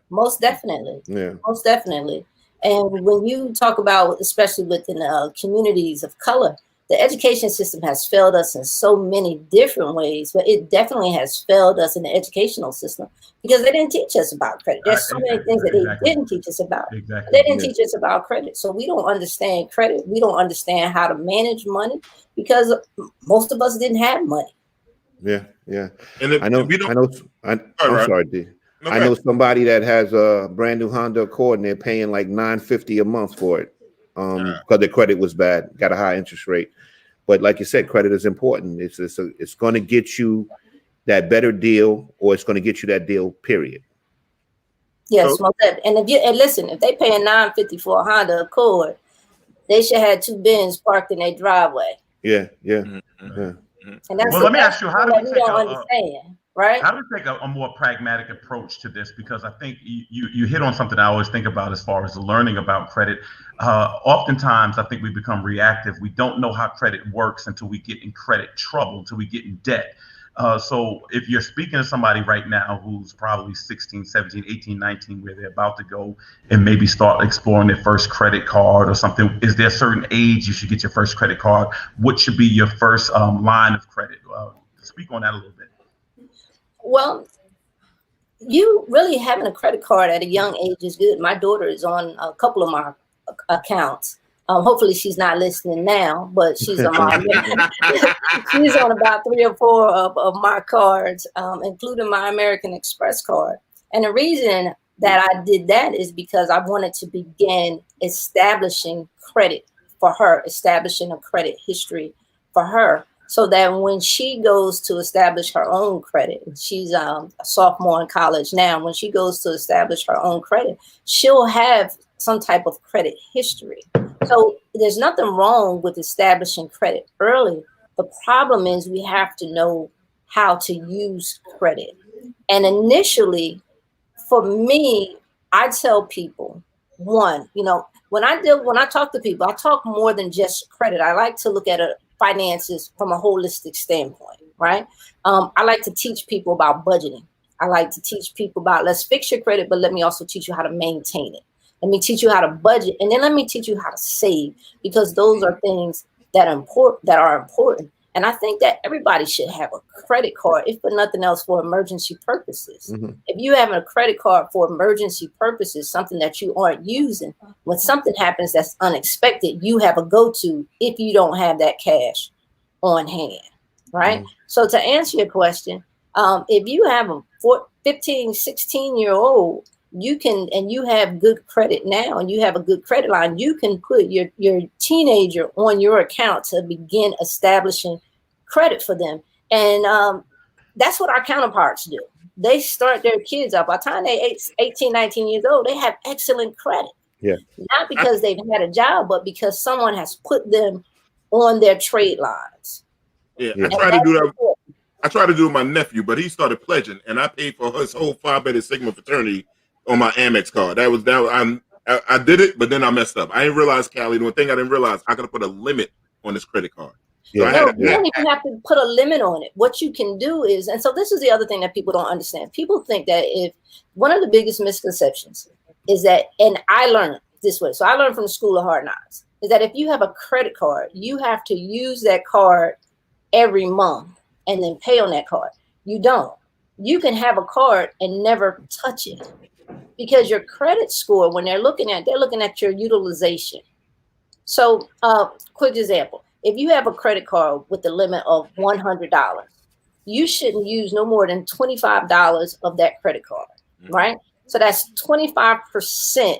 Most definitely. Yeah. Most definitely. And when you talk about, especially within communities of color, the education system has failed us in so many different ways, but it definitely has failed us in the educational system because they didn't teach us about credit. There's so many things that they didn't teach us about. Exactly. They didn't teach us about credit. So we don't understand credit. We don't understand how to manage money because most of us didn't have money. Yeah, yeah. And if, I'm sorry, D. I know somebody that has a brand new Honda Accord and they're paying like $950 a month for it because their credit was bad, got a high interest rate. But like you said, credit is important. It's going to get you that better deal, or it's going to get you that deal, period. Yes, and listen, if they paying $950 for a Honda Accord, they should have 2 bins parked in their driveway. Yeah. And that's let me ask you, how do we understand? Right? How do we take a more pragmatic approach to this? Because I think you hit on something I always think about as far as learning about credit. Oftentimes, I think we become reactive. We don't know how credit works until we get in credit trouble, until we get in debt. So if you're speaking to somebody right now who's probably 16, 17, 18, 19, where they're about to go and maybe start exploring their first credit card or something, is there a certain age you should get your first credit card? What should be your first line of credit? Speak on that a little bit. Well, you really having a credit card at a young age is good. My daughter is on a couple of my accounts. Hopefully she's not listening now, but she's on she's on about 3 or 4 of my cards, including my American Express card. And the reason that I did that is because I wanted to begin establishing credit for her, establishing a credit history for her, so that when she goes to establish her own credit, she's a sophomore in college now, when she goes to establish her own credit, she'll have some type of credit history. So there's nothing wrong with establishing credit early. The problem is we have to know how to use credit. And initially, for me, I tell people, one, when I talk to people, I talk more than just credit. I like to look at finances from a holistic standpoint, right? I like to teach people about budgeting. I like to teach people about, let's fix your credit, but let me also teach you how to maintain it. Let me teach you how to budget. And then let me teach you how to save, because those are things that are important. And I think that everybody should have a credit card, if for nothing else, for emergency purposes. If you have a credit card for emergency purposes, something that you aren't using, when something happens that's unexpected, you have a go-to if you don't have that cash on hand, right? So to answer your question, if you have a 15, 16-year-old, you can, and you have good credit now, and you have a good credit line, you can put your teenager on your account to begin establishing credit for them. And that's what our counterparts do. They start their kids up. By the time they're 18, 19 years old, they have excellent credit. Yeah. Not because they've had a job, but because someone has put them on their trade lines. Yeah. I tried to do that. I tried to do it with my nephew, but he started pledging, and I paid for his whole Phi Beta Sigma fraternity on my Amex card. I did it, but then I messed up. I didn't realize, Callie, the one thing I didn't realize, I gotta put a limit on this credit card. So you don't even have to put a limit on it. What you can do is, and so this is the other thing that people don't understand. People think that if one of the biggest misconceptions is that, and I learned this way, so I learned from the School of Hard Knocks, is that if you have a credit card, you have to use that card every month and then pay on that card. You don't. You can have a card and never touch it, because your credit score, when they're looking at your utilization. So quick example, if you have a credit card with the limit of $100, you shouldn't use no more than $25 of that credit card, right? So that's 25%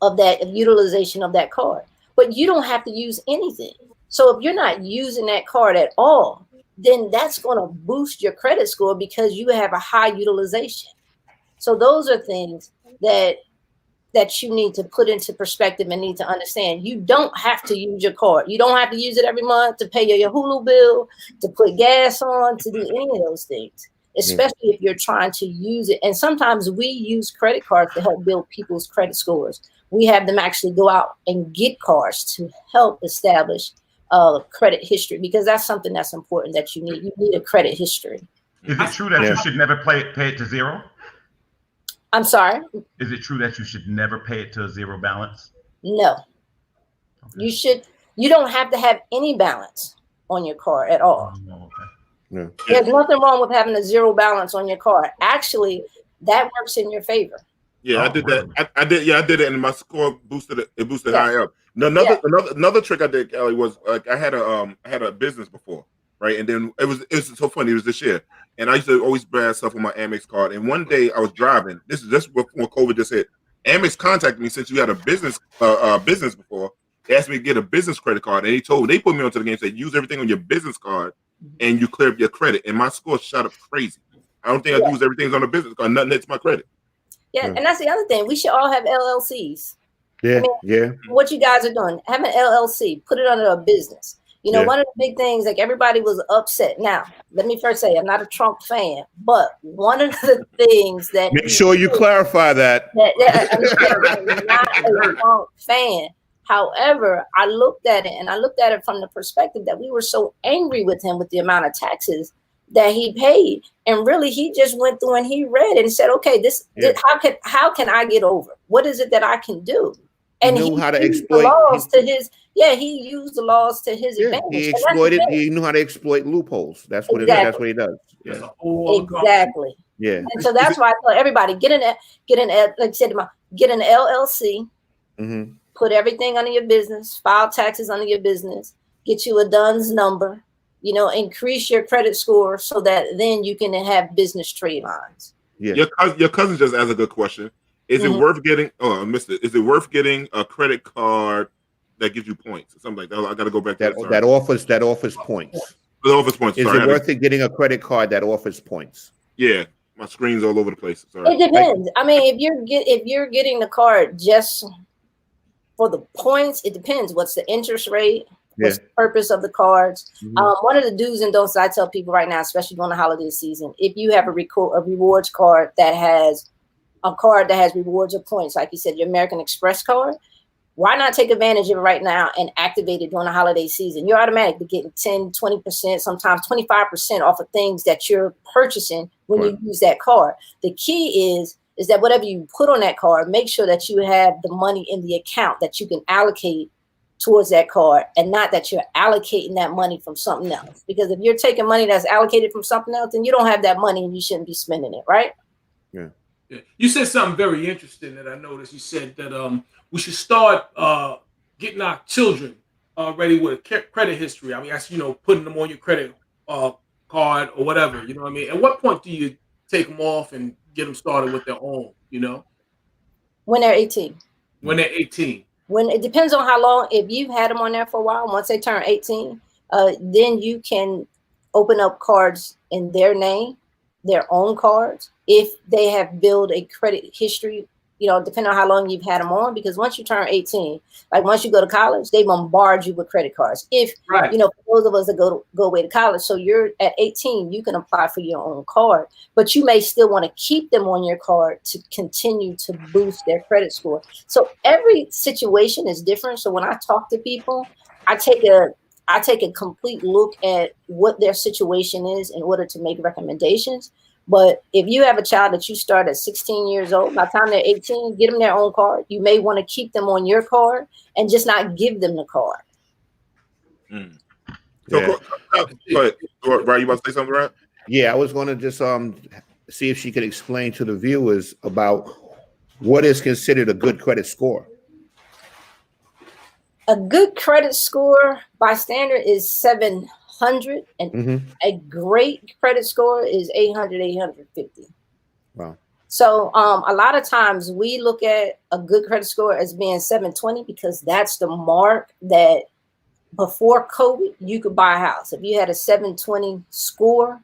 of that utilization of that card, but you don't have to use anything. So if you're not using that card at all, then that's going to boost your credit score because you have a high utilization. So those are things that you need to put into perspective and need to understand. You don't have to use your card. You don't have to use it every month to pay your Hulu bill, to put gas on, to do any of those things, especially if you're trying to use it. And sometimes we use credit cards to help build people's credit scores. We have them actually go out and get cards to help establish credit history, because that's something that's important that you need. You need a credit history. Is it true that you should never pay it to zero? I'm sorry? Is it true that you should never pay it to a zero balance? No. Okay. You don't have to have any balance on your card at all. Oh, okay. Yeah. There's nothing wrong with having a zero balance on your card. Actually, that works in your favor. Yeah, I did that. I did it, and my score boosted it. It boosted high up. Another trick I did, Kelly, was like I had a business before, right? And then it was so funny. It was this year, and I used to always buy stuff on my Amex card. And one day I was driving. This is just before COVID just hit. Amex contacted me, since you had a business before. They asked me to get a business credit card, and they put me onto the game. Said use everything on your business card, and you clear up your credit. And my score shot up crazy. I don't think I use everything on a business card. Nothing hits my credit. Yeah, and that's the other thing. We should all have LLCs. Yeah, What you guys are doing, have an LLC, put it under a business. You know, one of the big things, like everybody was upset. Now, let me first say, I'm not a Trump fan, but one of the things that make sure you clarify that. I'm not a Trump fan. However, I looked at it from the perspective that we were so angry with him with the amount of taxes that he paid, and really he just went through and he read and said, okay, how can I get over? What is it that I can do? And he knew how to exploit the laws to his he used the laws to his advantage. He exploited. He knew how to exploit loopholes. That's what that's what he does. Yeah. Exactly. Yeah. And so that's why I tell everybody get an LLC. Mm-hmm. Put everything under your business. File taxes under your business. Get you a DUNS number. You know, increase your credit score so that then you can have business trade lines. Yeah. Your cousin just asked a good question. Is it worth getting? Oh, I missed it. Is it worth getting a credit card that gives you points or something like that? I got to go back to that offers points. The offers points. Is it worth it getting a credit card that offers points? Yeah, my screen's all over the place. Sorry. It depends. I mean, if you're getting the card just for the points, it depends. What's the interest rate? What's the purpose of the cards? One of the do's and don'ts I tell people right now, especially during the holiday season, if you have a rewards card that has rewards or points, like you said, your American Express card, why not take advantage of it right now and activate it during the holiday season? You're automatically getting 10, 20%, sometimes 25% off of things that you're purchasing when you use that card. The key is is that whatever you put on that card, make sure that you have the money in the account that you can allocate towards that card, and not that you're allocating that money from something else. Because if you're taking money that's allocated from something else, then you don't have that money and you shouldn't be spending it, right? Yeah. You said something very interesting that I noticed. You said that we should start getting our children ready with a credit history. I mean, that's, putting them on your credit card or whatever. You know what I mean? At what point do you take them off and get them started with their own? When they're 18. When they're 18. When it depends on how long. If you've had them on there for a while, once they turn 18, then you can open up cards in their name, their own cards, if they have built a credit history, depending on how long you've had them on. Because once you turn 18, like once you go to college, they bombard you with credit cards. If, right. For those of us that go away to college, so you're at 18, you can apply for your own card, but you may still want to keep them on your card to continue to boost their credit score. So every situation is different. So when I talk to people, I take a complete look at what their situation is in order to make recommendations. But if you have a child that you start at 16 years old, by the time they're 18, get them their own card. You may want to keep them on your card and just not give them the card. Mm. So, go ahead. Right, you about to say something, right? Yeah, I was going to just see if she could explain to the viewers about what is considered a good credit score. A good credit score by standard is 700, and a great credit score is 800, 850. Wow. So a lot of times we look at a good credit score as being 720 because that's the mark that before COVID, you could buy a house. If you had a 720 score,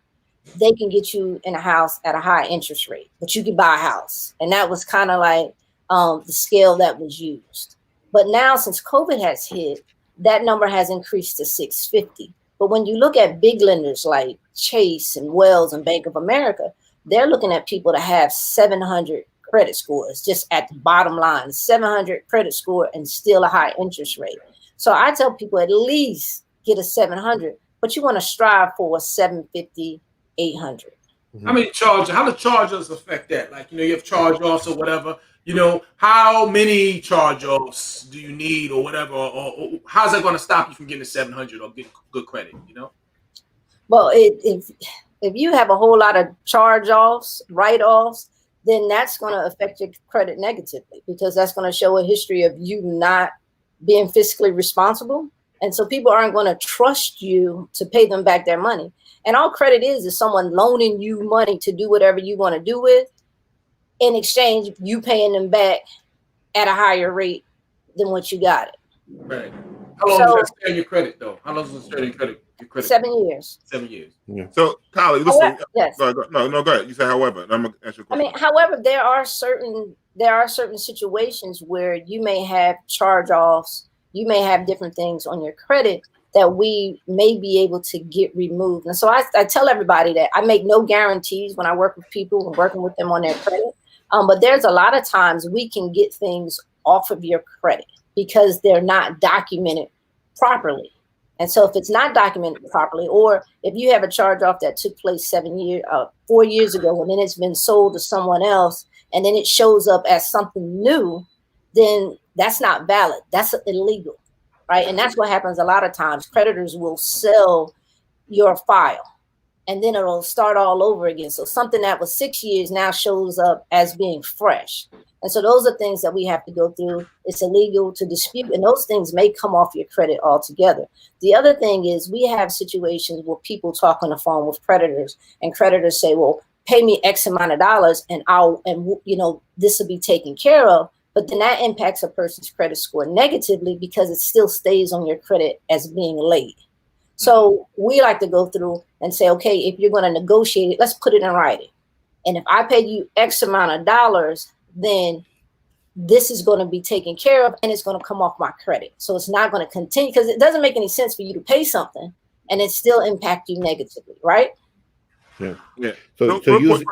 they can get you in a house at a high interest rate, but you could buy a house. And that was kind of like the scale that was used. But now since COVID has hit, that number has increased to 650. But when you look at big lenders like Chase and Wells and Bank of America, they're looking at people to have 700 credit scores, just at the bottom line, 700 credit score and still a high interest rate. So I tell people at least get a 700, but you want to strive for a 750, 800. How many charges? How do charges affect that? Like, you have charge-offs or whatever. How many charge-offs do you need or whatever? Or how's that going to stop you from getting a 700 or getting good credit? Well, if you have a whole lot of charge-offs, write-offs, then that's going to affect your credit negatively because that's going to show a history of you not being fiscally responsible. And so people aren't going to trust you to pay them back their money. And all credit is someone loaning you money to do whatever you want to do with. In exchange, you paying them back at a higher rate than what you got it. Right. How long does that stay on your credit, though? How long does it stay on your credit? 7 years. 7 years. Yeah. So, Kylie, listen. Yes. Go ahead. You say, however. I'm gonna ask you a question. However, there are certain situations where you may have charge-offs, you may have different things on your credit that we may be able to get removed. And so I tell everybody that I make no guarantees when I work with people and working with them on their credit. But there's a lot of times we can get things off of your credit because they're not documented properly. And so if it's not documented properly, or if you have a charge off that took place 4 years ago, and then it's been sold to someone else, and then it shows up as something new, then that's not valid. That's illegal, right? And that's what happens a lot of times. Creditors will sell your file, and then it'll start all over again. So something that was 6 years now shows up as being fresh. And so those are things that we have to go through. It's illegal to dispute, and those things may come off your credit altogether. The other thing is we have situations where people talk on the phone with creditors, and creditors say, well, pay me X amount of dollars and this will be taken care of. But then that impacts a person's credit score negatively because it still stays on your credit as being late. So we like to go through and say, okay, if you're going to negotiate it, let's put it in writing. And if I pay you X amount of dollars, then this is going to be taken care of and it's going to come off my credit. So it's not going to continue because it doesn't make any sense for you to pay something and it still impact you negatively, right? Yeah. Yeah. So go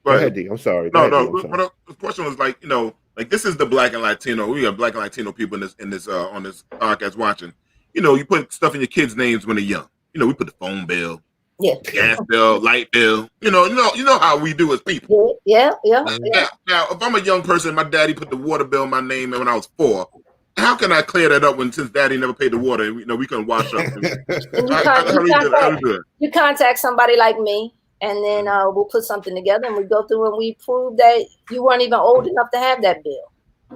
ahead, D. I'm sorry. The question was like, this is the Black and Latino. We got Black and Latino people in this on this podcast watching. You put stuff in your kids' names when they're young. We put the phone bill, Yeah. Gas bill, light bill. You know how we do as people. Yeah. Now, if I'm a young person, my daddy put the water bill in my name when I was 4. How can I clear that up since daddy never paid the water and we couldn't wash up? You contact somebody like me, and then we'll put something together and we go through and we prove that you weren't even old enough to have that bill.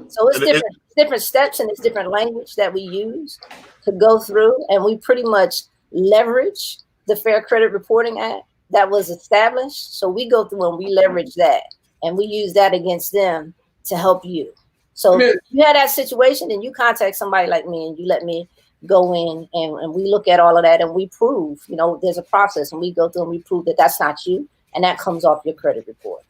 So it's different steps and it's different language that we use to go through, and we pretty much leverage the Fair Credit Reporting Act that was established. So we go through and we leverage that, and we use that against them to help you. So if you had that situation and you contact somebody like me and you let me go in and we look at all of that and we prove, there's a process and we go through and we prove that that's not you, and that comes off your credit report.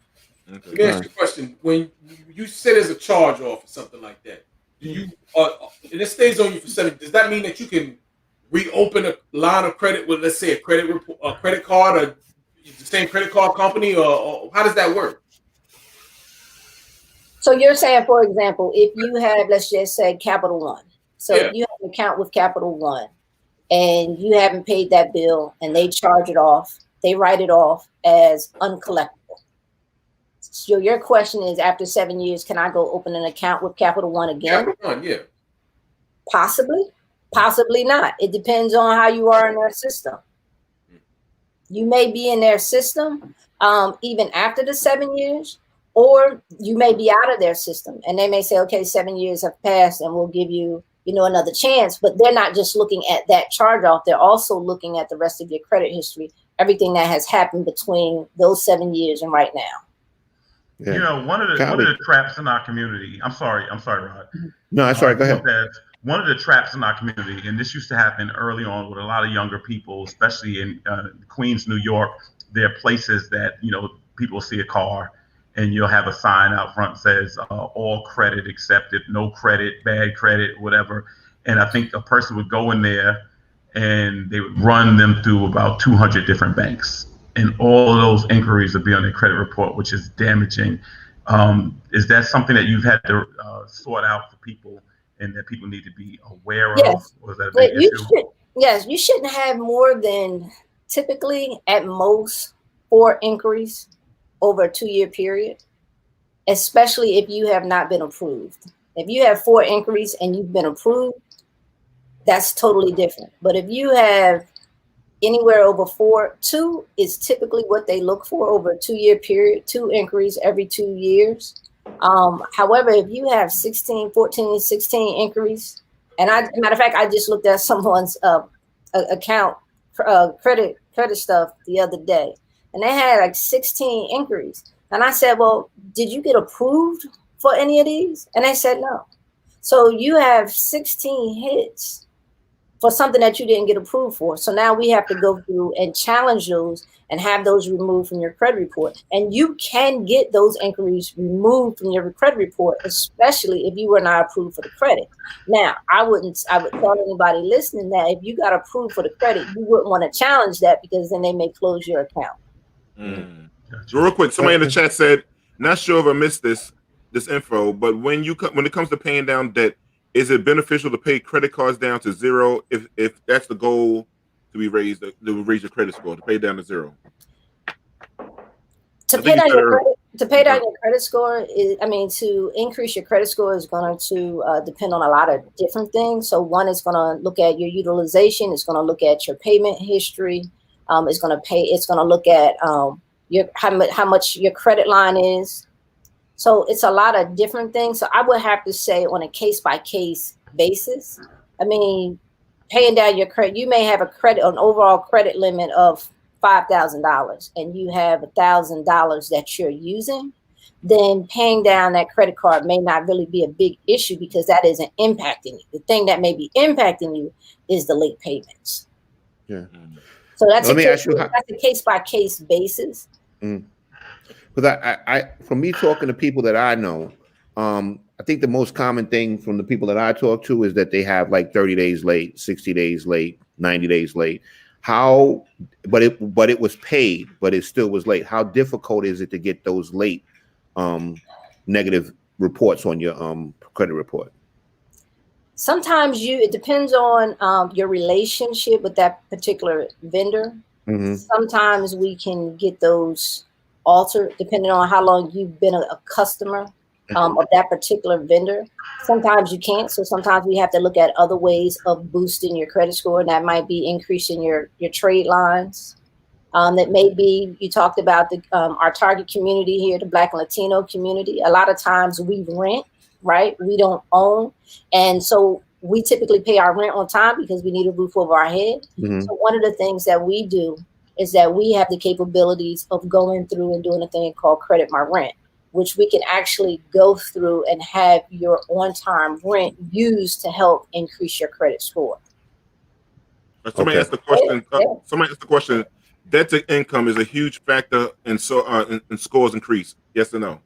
Okay. Let me ask you a question. When you sit as a charge off or something like that, do you and it stays on you for 7, does that mean that you can reopen a line of credit with, let's say, a credit card or the same credit card company, or how does that work? So you're saying, for example, if you have, let's just say, Capital One. So if you have an account with Capital One and you haven't paid that bill and they charge it off, they write it off as uncollectible. So your question is, after 7 years, can I go open an account with Capital One again? Capital One, yeah. Possibly, possibly not. It depends on how you are in their system. You may be in their system even after the 7 years, or you may be out of their system and they may say, okay, 7 years have passed and we'll give you, another chance. But they're not just looking at that charge off. They're also looking at the rest of your credit history, everything that has happened between those 7 years and right now. Yeah. One of the traps in our community. I'm sorry, Rod. No, I'm sorry. Go ahead. One of the traps in our community, and this used to happen early on with a lot of younger people, especially in Queens, New York. There are places that people see a car, and you'll have a sign out front that says all credit accepted, no credit, bad credit, whatever. And I think a person would go in there and they would run them through about 200 different banks. And all of those inquiries would be on their credit report, which is damaging. Is that something that you've had to sort out for people and that people need to be aware of? Or is that a big issue? Yes, you shouldn't have more than typically at most 4 inquiries over a 2-year period, especially if you have not been approved. If you have 4 inquiries and you've been approved, that's totally different. But if you have anywhere over 4, 2 is typically what they look for over a 2-year period, 2 inquiries every 2 years. However, if you have 14, 16 inquiries, and matter of fact, I just looked at someone's account credit stuff the other day, and they had like 16 inquiries. And I said, well, did you get approved for any of these? And they said no. So you have 16 hits for something that you didn't get approved for. So now we have to go through and challenge those and have those removed from your credit report. And you can get those inquiries removed from your credit report, especially if you were not approved for the credit. Now, I would tell anybody listening that if you got approved for the credit, you wouldn't want to challenge that, because then they may close your account. Real quick, somebody in the chat said, not sure if I missed this info, but when it comes to paying down debt, is it beneficial to pay credit cards down to 0 if that's the goal to raise your credit score, to pay down to 0? To pay down your credit score to increase your credit score is going to depend on a lot of different things. So one is going to look at your utilization. It's going to look at your payment history. It's going to look at how much your credit line is. So it's a lot of different things. So I would have to say on a case-by-case basis. I mean, paying down your credit, you may have an overall credit limit of $5,000 and you have $1,000 that you're using, then paying down that credit card may not really be a big issue, because that isn't impacting you. The thing that may be impacting you is the late payments. Yeah. So that's a case-by-case basis. Because I from me talking to people that I know, I think the most common thing from the people that I talk to is that they have like 30 days late, 60 days late, 90 days late. But it was paid, but it still was late. How difficult is it to get those late negative reports on your credit report? Sometimes it depends on your relationship with that particular vendor. Sometimes we can get those altered depending on how long you've been a customer of that particular vendor. Sometimes you can't. So sometimes we have to look at other ways of boosting your credit score. And that might be increasing your trade lines. That may be, you talked about our target community here, the Black and Latino community. A lot of times we rent, right? We don't own. And so we typically pay our rent on time because we need a roof over our head. So one of the things that we do is that we have the capabilities of going through and doing a thing called Credit My Rent, which we can actually go through and have your on-time rent used to help increase your credit score. Somebody asked the question. Somebody asked the question. Debt to income is a huge factor in scores increase. Yes or no?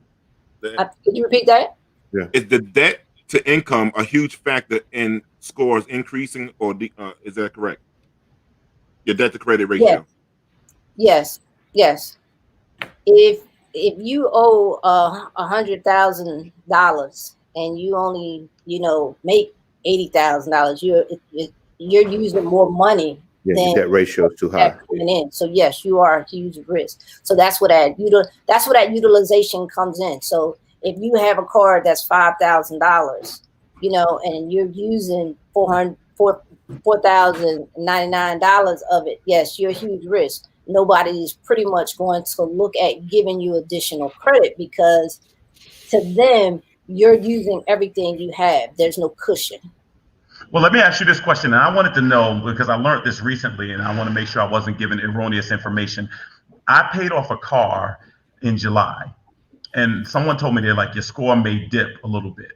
Could you repeat that? Yeah. Is the debt to income a huge factor in scores increasing, or is that correct? Your debt to credit ratio. Yes. If you owe $100,000 and you only make $80,000, you're using more money. Yeah, that ratio is too high. Coming in. So yes, you are a huge risk. So that's where that utilization comes in. So if you have a card that's $5,000, and you're using $4,099 of it, yes, you're a huge risk. Nobody is pretty much going to look at giving you additional credit because to them, you're using everything you have. There's no cushion. Well, let me ask you this question. And I wanted to know, because I learned this recently, and I want to make sure I wasn't giving erroneous information. I paid off a car in July, and someone told me they're like, your score may dip a little bit.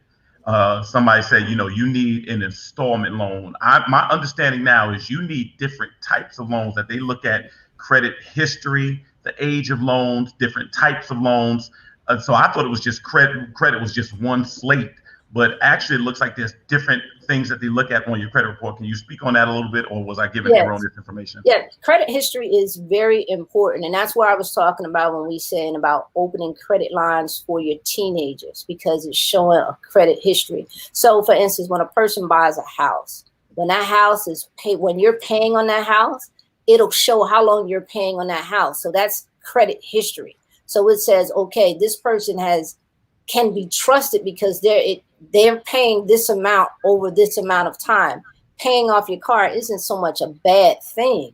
Somebody said, you need an installment loan. My understanding now is you need different types of loans, that they look at credit history, the age of loans, different types of loans. So I thought it was just credit was just one slate. But actually, it looks like there's different things that they look at on your credit report. Can you speak on that a little bit, or was I giving erroneous information? Yeah, credit history is very important. And that's what I was talking about when we saying about opening credit lines for your teenagers, because it's showing a credit history. So, for instance, when a person buys a house, when that house is paid, when you're paying on that house, it'll show how long you're paying on that house. So that's credit history. So it says, okay, this person can be trusted because they're paying this amount over this amount of time. Paying off your car isn't so much a bad thing,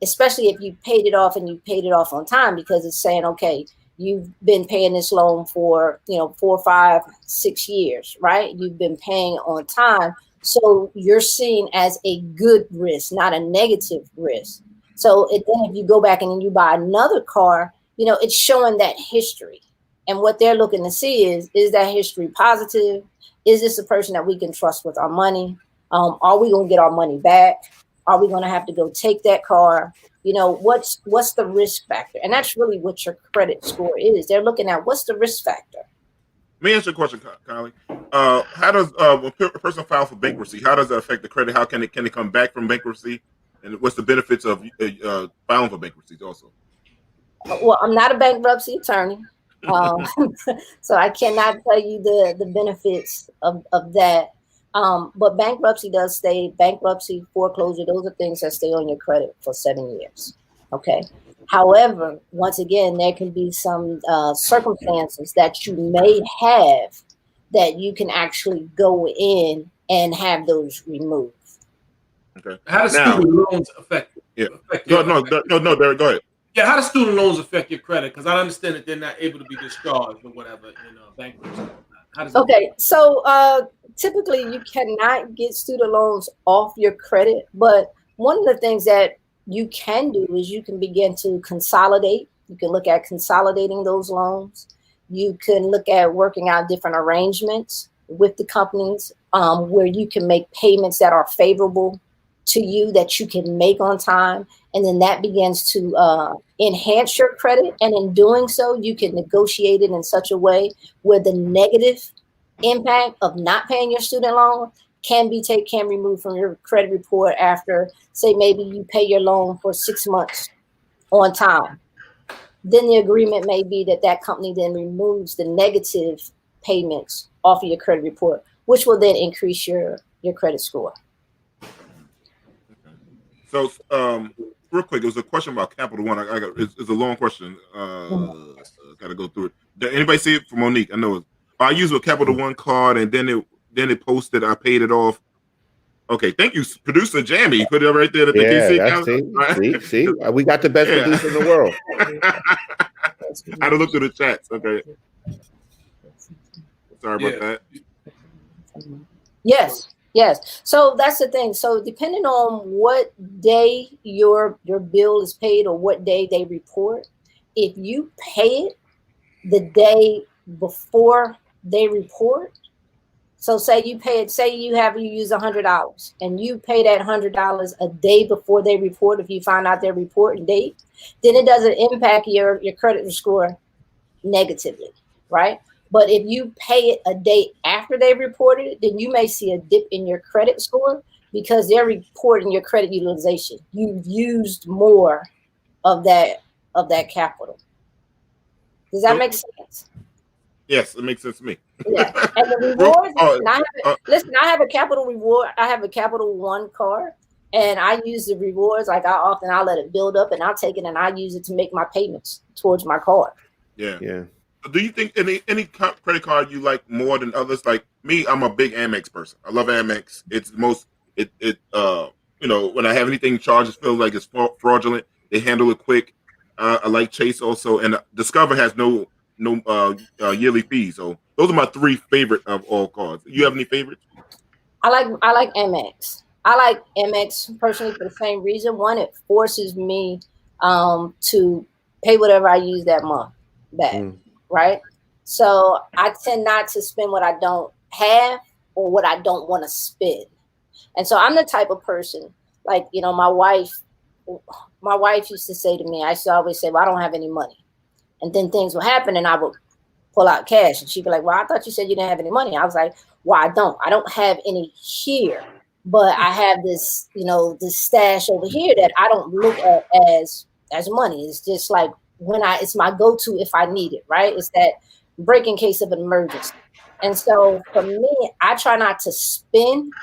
especially if you paid it off and you paid it off on time, because it's saying, okay, you've been paying this loan for 4, 5, 6 years, right? You've been paying on time. So you're seen as a good risk, not a negative risk. So then if you go back and then you buy another car, it's showing that history. And what they're looking to see is that history positive? Is this a person that we can trust with our money? Are we going to get our money back? Are we going to have to go take that car? What's the risk factor? And that's really what your credit score is. They're looking at what's the risk factor. Let me answer your question, Kylie. How does when a person files for bankruptcy, how does that affect the credit? How can it come back from bankruptcy? And what's the benefits of filing for bankruptcy also? Well, I'm not a bankruptcy attorney. So I cannot tell you the benefits of that. But bankruptcy does stay, bankruptcy, foreclosure, those are things that stay on your credit for 7 years. Okay. However, once again, there can be some circumstances that you may have that you can actually go in and have those removed. Okay. How does student loans affect? Yeah. No, Derik, go ahead. Yeah, how do student loans affect your credit? Because I understand that they're not able to be discharged or whatever in bankruptcy. How does so typically you cannot get student loans off your credit, but one of the things that you can do is you can begin to consolidate. You can look at consolidating those loans. You can look at working out different arrangements with the companies where you can make payments that are favorable to you, that you can make on time. And then that begins to enhance your credit. And in doing so, you can negotiate it in such a way where the negative impact of not paying your student loan can be removed from your credit report after, say, maybe you pay your loan for 6 months on time. Then the agreement may be that company then removes the negative payments off of your credit report, which will then increase your credit score. So real quick, it was a question about Capital One. It's a long question. Got to go through it. Did anybody see it from Monique? I know it. I used a Capital One card, and then it posted. I paid it off. Okay, thank you, producer Jamie. Put it right there. That See, we got the best producer in the world. I had to look through the chats. Okay, sorry about that. Yes. So that's the thing. So depending on what day your bill is paid or what day they report, if you pay it the day before they report, so say you pay it, say you use $100 and you pay that $100 a day before they report. If you find out their reporting date, then it doesn't impact your credit score negatively, right? But if you pay it a day after they reported it, then you may see a dip in your credit score because they're reporting your credit utilization. You've used more of that capital. Does that make sense? Yes, it makes sense to me. Yeah, and the rewards. Listen, I have a Capital Reward. I have a Capital One card, and I use the rewards. Like I'll let it build up, and I'll take it and I use it to make my payments towards my card. Yeah. Do you think any credit card you like more than others? Like me, I'm a big Amex person. I love Amex. It's the most. When I have anything charged, it feels like it's fraudulent. They handle it quick. I like Chase also, and Discover has no yearly fees. So those are my three favorite of all cards. You have any favorites? I like Amex. I like Amex personally for the same reason. One, it forces me to pay whatever I use that month back, right? So I tend not to spend what I don't have or what I don't want to spend. And so I'm the type of person, like, my wife used to say to me, I used to always say, well, I don't have any money. And then things would happen and I would pull out cash and she'd be like, well, I thought you said you didn't have any money. I was like, well, I don't have any here, but I have this, this stash over here that I don't look at as money. It's just like it's my go-to if I need it, right? It's that break in case of an emergency. And so for me, I try not to spend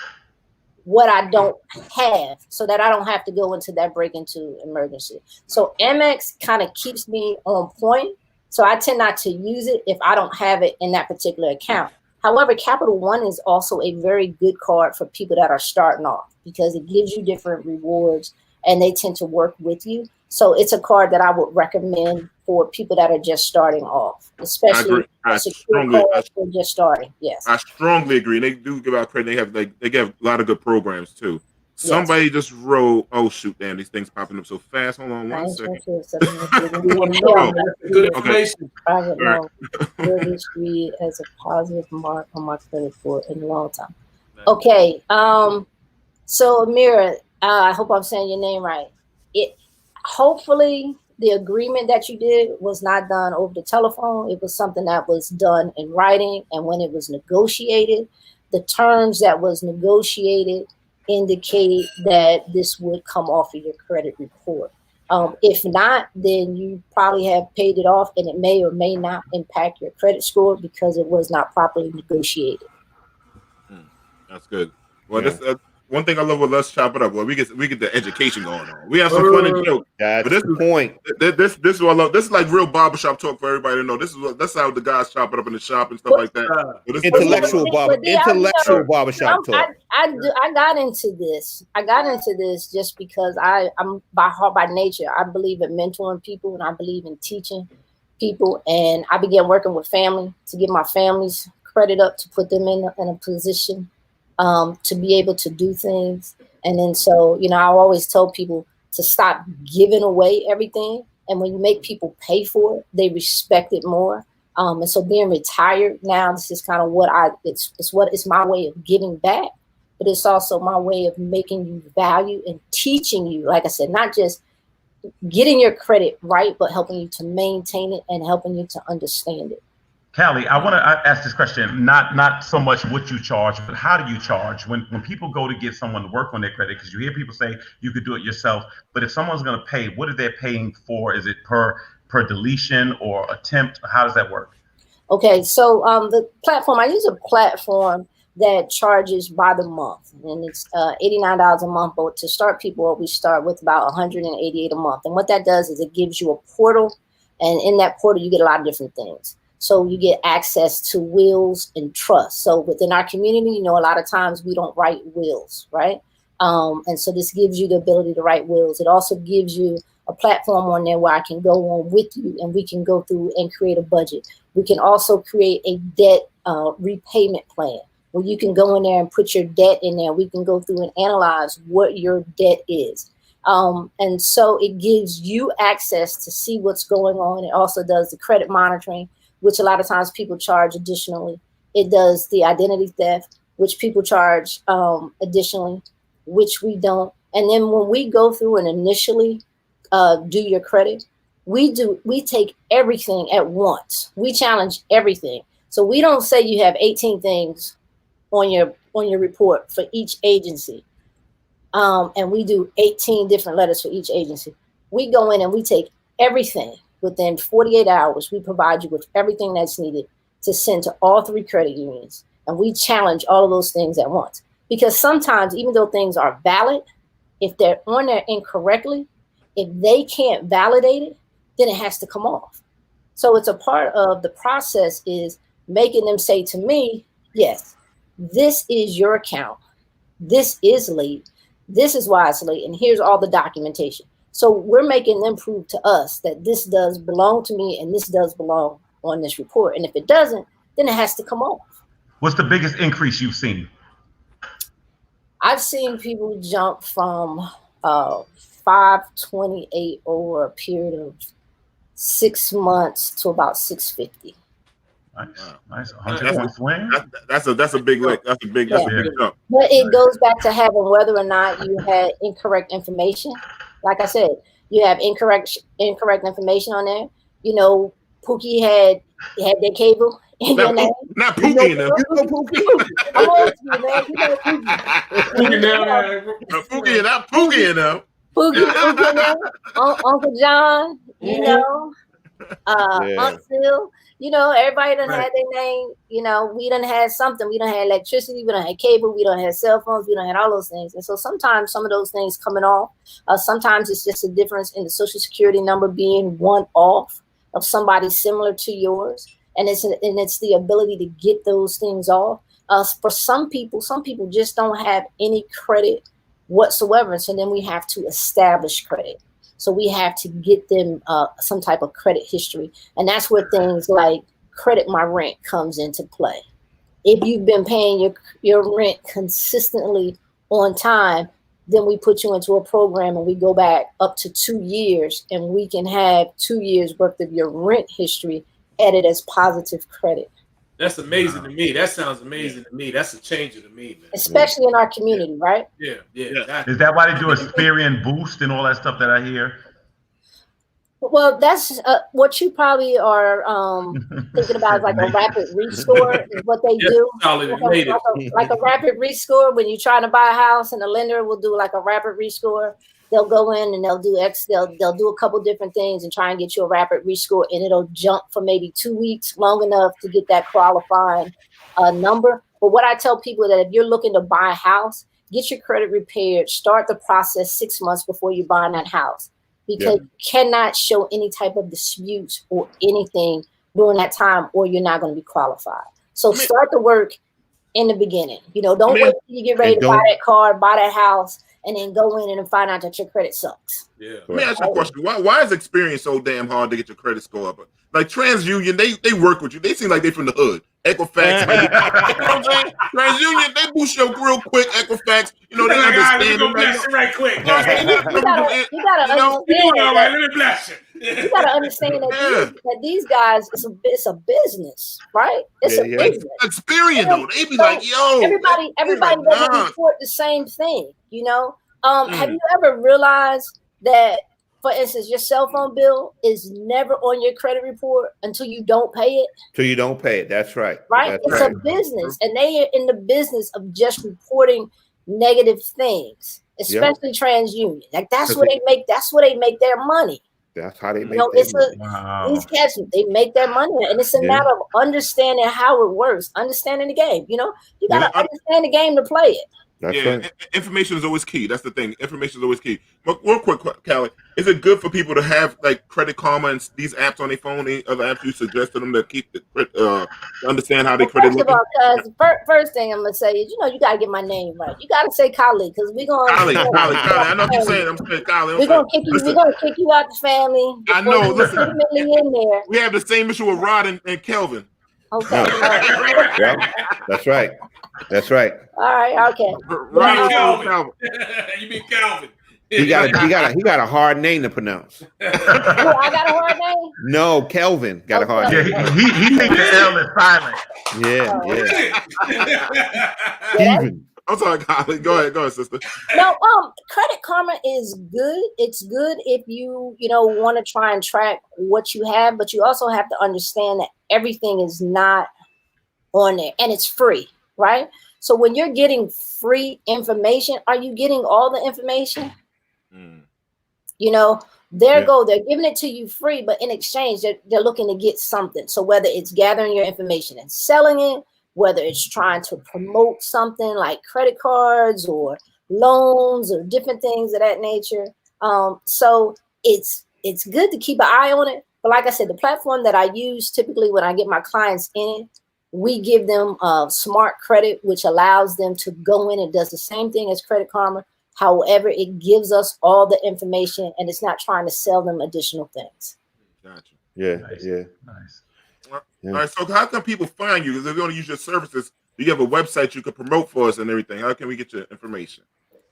what I don't have so that I don't have to go into that break into emergency. So Amex kind of keeps me on point. So I tend not to use it if I don't have it in that particular account. However, Capital One is also a very good card for people that are starting off because it gives you different rewards and they tend to work with you. So it's a card that I would recommend for people that are just starting off, especially for just starting. Yes, I strongly agree. They do give out credit. They give a lot of good programs too. Somebody just wrote. Oh shoot! Damn, these things popping up so fast. Hold on one second. Good information. Private loan will read as a positive mark on my credit score in a long time. Okay. So Amira, I hope I'm saying your name right. Hopefully the agreement that you did was not done over the telephone. It was something that was done in writing. And when it was negotiated, the terms that was negotiated indicate that this would come off of your credit report. If not, then you probably have paid it off and it may or may not impact your credit score because it was not properly negotiated. That's good. Well, this one thing I love with Let's Chop It Up. Well, we get the education going on. We have some fun and jokes. That's the point. This is what I love. This is like real barbershop talk for everybody to know. That's how the guys chop it up in the shop and stuff like that. Intellectual barbershop talk. I got into this just because I'm by nature. I believe in mentoring people and I believe in teaching people. And I began working with family to get my family's credit up, to put them in a position to be able to do things. And then so, I always tell people to stop giving away everything. And when you make people pay for it, they respect it more. And so being retired now, this is kind of it's my way of giving back, but it's also my way of making you value and teaching you, like I said, not just getting your credit right, but helping you to maintain it and helping you to understand it. Callie, I want to ask this question, not so much what you charge, but how do you charge? When people go to get someone to work on their credit, because you hear people say you could do it yourself, but if someone's going to pay, what are they paying for? Is it per deletion or attempt? How does that work? Okay, so the platform, I use a platform that charges by the month, and it's $89 a month. But to start people, we start with about $188 a month. And what that does is it gives you a portal, and in that portal, you get a lot of different things. So you get access to wills and trusts. So within our community, you know, a lot of times we don't write wills, right? And so this gives you the ability to write wills. It also gives you a platform on there where I can go on with you, and we can go through and create a budget. We can also create a debt repayment plan, where you can go in there and put your debt in there. We can go through and analyze what your debt is. And so it gives you access to see what's going on. It also does the credit monitoring, which a lot of times people charge additionally. It does the identity theft, which people charge additionally, which we don't. And then when we go through and initially do your credit, we take everything at once. We challenge everything. So we don't say you have 18 things on your report for each agency. And we do 18 different letters for each agency. We go in and we take everything within 48 hours. We provide you with everything that's needed to send to all 3 credit unions. And we challenge all of those things at once. Because sometimes, even though things are valid, if they're on there incorrectly, if they can't validate it, then it has to come off. So it's a part of the process is making them say to me, yes, this is your account. This is late. This is why it's late. And here's all the documentation. So we're making them prove to us that this does belong to me and this does belong on this report. And if it doesn't, then it has to come off. What's the biggest increase you've seen? I've seen people jump from 528 over a period of 6 months to about 650. Nice. 100-point swing. That's a big lick. That's a big jump. But it goes back to having whether or not you had incorrect information. Like I said, you have incorrect information on there. You know, Pookie had their cable in your name. Not Pookie enough. You know Pookie? I'm on to you, man. You know Pookie, not Pookie enough. Pookie, Uncle John, you know, Aunt Phil. You know, everybody done had their name. You know, we done had something. We done had electricity. We done had cable. We done had cell phones. We done had all those things. And so sometimes some of those things coming off. Sometimes it's just a difference in the social security number being one off of somebody similar to yours. And it's the ability to get those things off. For some people just don't have any credit whatsoever. And so then we have to establish credit. So we have to get them some type of credit history. And that's where things like Credit My Rent comes into play. If you've been paying your rent consistently on time, then we put you into a program and we go back up to 2 years and we can have 2 years worth of your rent history added as positive credit. That's amazing to me. That sounds amazing to me. That's a changer to me, man. Especially in our community, right? Yeah. Is that why they do Experian Boost and all that stuff that I hear? Well, that's what you probably are thinking about is like a rapid restore is what they do. Like a rapid restore when you're trying to buy a house and the lender will do like a rapid restore. They'll go in and they'll do they'll do a couple different things and try and get you a rapid rescore, and it'll jump for maybe 2 weeks, long enough to get that qualifying number. But what I tell people is that if you're looking to buy a house, get your credit repaired, start the process 6 months before you buy that house, because you cannot show any type of disputes or anything during that time, or you're not going to be qualified. So start the work in the beginning. You know, don't wait till you get ready to buy that car, buy that house, and then go in and find out that your credit sucks. Yeah. Let me ask you a question. Why is Experian so damn hard to get your credit score up? Like TransUnion, they work with you. They seem like they from the hood. Equifax, you know what I'm saying? TransUnion, they boost you up real quick. Equifax, you know, they understand it right quick. You gotta understand that these guys, it's a business, right? It's a business. Experian though, they be like, yo, everybody doesn't report the same thing, you know. Have you ever realized that, for instance, your cell phone bill is never on your credit report until you don't pay it? Till you don't pay it. That's right. Right? It's a business, and they are in the business of just reporting negative things, especially TransUnion. Like that's where they make their money. That's how they make. These cats, they make their money, and it's a matter of understanding how it works, understanding the game. You know, you gotta understand the game to play it. That's right. Information is always key. That's the thing. Information is always key. But real quick, Callie, is it good for people to have like Credit Karma and these apps on their phone? Any other apps you suggest to them to keep the understand how they credit? First of all, cuz first thing I'm gonna say is, you know, you gotta get my name right. You gotta say Callie, because we're gonna Callie. I know what you're saying. I'm saying Callie. We're gonna kick you out the family. I know. Listen, in there. We have the same issue with Rod and Kelvin. Okay. Yeah, that's right. That's right. All right. Okay. Kelvin. You mean Kelvin? He got a hard name to pronounce. I got a hard name? No, Kelvin got a hard name. Yeah, he thinks the L is silent. Yeah. I'm sorry, Kylie. Go ahead, sister. No, Credit Karma is good. It's good if you want to try and track what you have, but you also have to understand that everything is not on there and it's free, right? So when you're getting free information, are you getting all the information? You know, they're giving it to you free, but in exchange, they're looking to get something. So whether it's gathering your information and selling it, whether it's trying to promote something like credit cards or loans or different things of that nature. So it's good to keep an eye on it. But like I said, the platform that I use typically when I get my clients in it, we give them smart credit, which allows them to go in and does the same thing as Credit Karma. However, it gives us all the information and it's not trying to sell them additional things. Gotcha. Yeah. Nice. Yeah. Nice. All right. So how can people find you? Because if they want to use your services, do you have a website you could promote for us and everything? How can we get your information?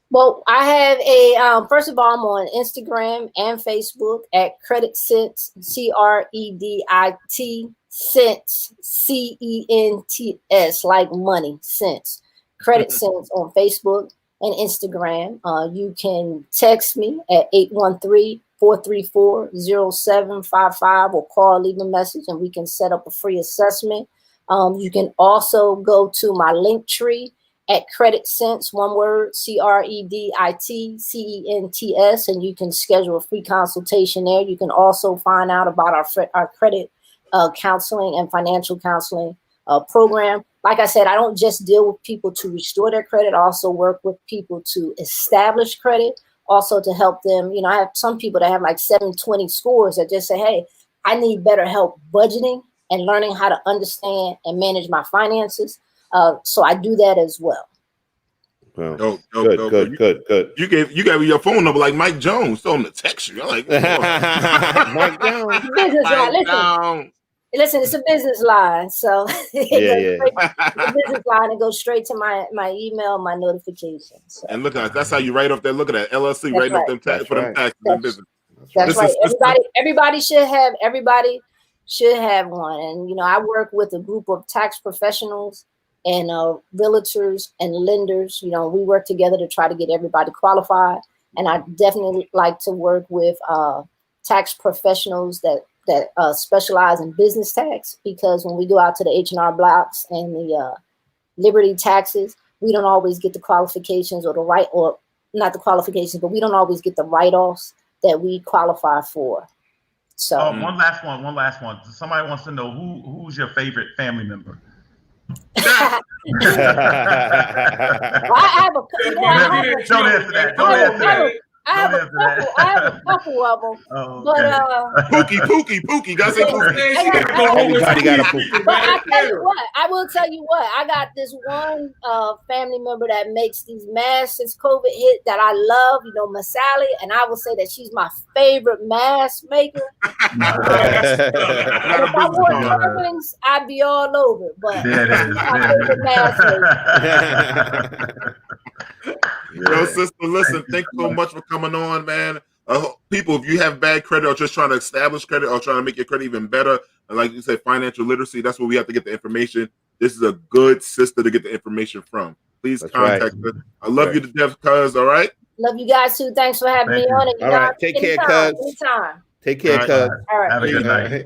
Well, I have a, first of all, I'm on Instagram and Facebook at Credit Sense, CREDIT Sense, CENTS, like money, sense. Credit Sense on Facebook and Instagram. You can text me at 813-434-0755 or call, leave a message, and we can set up a free assessment. You can also go to my link tree at Credit Sense, one word, CREDITCENTS, and you can schedule a free consultation there. You can also find out about our credit counseling and financial counseling program. Like I said, I don't just deal with people to restore their credit. I also work with people to establish credit, also to help them. You know, I have some people that have like 720 scores that just say, hey, I need better help budgeting and learning how to understand and manage my finances. So I do that as well. Well, good. You gave me your phone number like Mike Jones. Told him to text you. I'm like, Mike Jones. Listen, it's a business line, so it's a business line. It goes straight to my email, my notifications. So. And look at that. That's how you write off that. Look at that LLC writing off them taxes for them taxes in business. That's right. Everybody should have. Everybody should have one. And you know, I work with a group of tax professionals and realtors and lenders. You know, we work together to try to get everybody qualified. And I definitely like to work with tax professionals that specialize in business tax, because when we go out to the H&R blocks and the Liberty taxes, we don't always get the qualifications or not the qualifications, but we don't always get the write-offs that we qualify for. So one last one. Somebody wants to know who's your favorite family member? I have a Don't answer that. I have a couple of them, but Pookie, gotta say Pookie. Everybody got a Pookie. But I will tell you what, I got this one family member that makes these masks since COVID hit that I love, you know, Miss Sally, and I will say that she's my favorite mask maker. If I wore turbans, I'd be all over, but my favorite mask maker. Yo, sister, listen, thank you so much for coming on, man. People, if you have bad credit or just trying to establish credit or trying to make your credit even better, and like you said, financial literacy, that's where we have to get the information. This is a good sister to get the information from. Please contact her. I love you to death, cuz, all right? Love you guys too. Thanks for having me on. And all right, take care, cuz. Anytime. Take care, cuz. All right. Have a good night.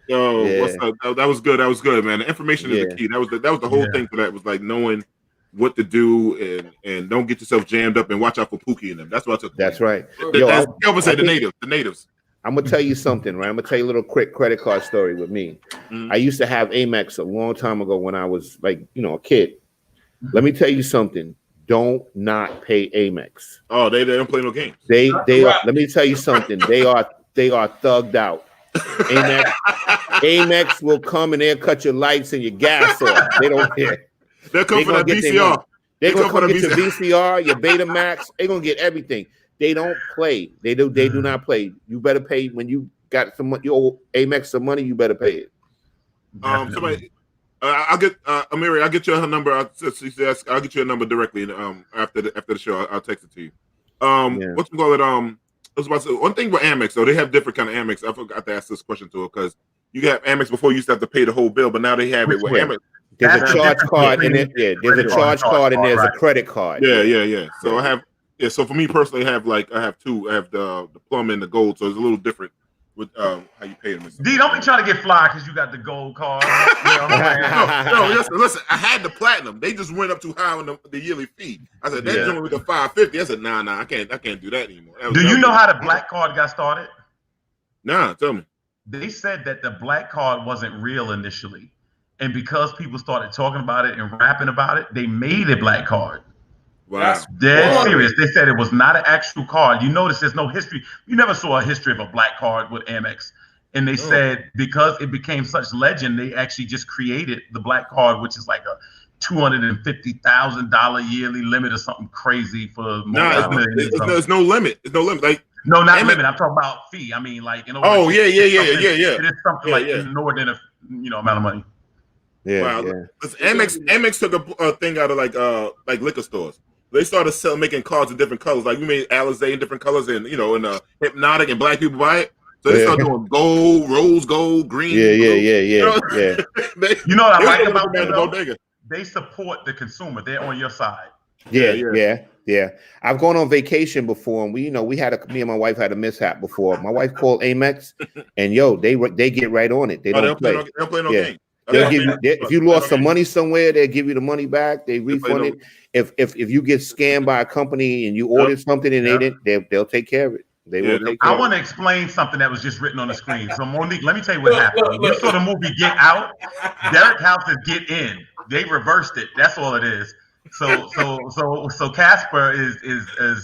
Yo, what's up? That was good. That was good, man. The information is the key. That was the whole thing for that was like knowing what to do, and don't get yourself jammed up, and watch out for Pookie in them. That's what I took. That's right. As Kelvin said, the natives. I'm gonna tell you something, right? I'm gonna tell you a little quick credit card story with me. I used to have Amex a long time ago when I was like, a kid. Let me tell you something. Don't not pay Amex. Oh, they don't play no games. They are, let me tell you something. They are thugged out. Amex will come and they'll cut your lights and your gas off. They don't care. They'll come for that VCR. They're gonna come get your VCR, your Betamax. They're gonna get everything. They don't play. They do not play. You better pay when you got your Amex some money. You better pay it. Somebody, I'll get Amiri. I'll get you her number. I'll get you a number directly. After the show, I'll text it to you. What's we call it? I was about to say, one thing with Amex though, they have different kind of Amex. I forgot to ask this question to her because you got Amex before you used to have to pay the whole bill, but now they have it with Amex. There's a charge card and there's a charge card and there's a credit card. Yeah. So I have so for me personally, I have two. I have the plum and the gold, so it's a little different with how you pay them. D, don't be trying to get fly because you got the gold card. No, listen. I had the platinum. They just went up too high on the yearly fee. I said that joint with the $550. I said nah, I can't do that anymore. Do you know how the black card got started? Nah, tell me. They said that the black card wasn't real initially, and because people started talking about it and rapping about it, they made a black card. Wow. That's dead serious. They said it was not an actual card. You notice there's no history. You never saw a history of a black card with Amex. And they said because it became such legend, they actually just created the black card, which is like a $250,000 yearly limit or something crazy for. There's no limit. There's no limit. Like no, not limit. I'm talking about fee. I mean, like yeah. It is something like more than a amount of money. Yeah. Amex took a thing out of like liquor stores. They started making cards in different colors. Like we made Alizé in different colors, and in Hypnotic, and black people buy it. So they started doing gold, rose gold, green. Yeah. You know what I like about them? They support the consumer. They're on your side. Yeah. I've gone on vacation before, and me and my wife had a mishap before. My wife called Amex, and they get right on it. They don't play. They don't play no game. They'll give you if you lost some money somewhere, they'll give you the money back. They refund it. If you get scammed by a company and you ordered something and they didn't, they'll take care of it. They will take care I want to explain something that was just written on the screen. So Monique, let me tell you what happened. When you saw the movie Get Out, Derik House's Get In. They reversed it. That's all it is. So Casper is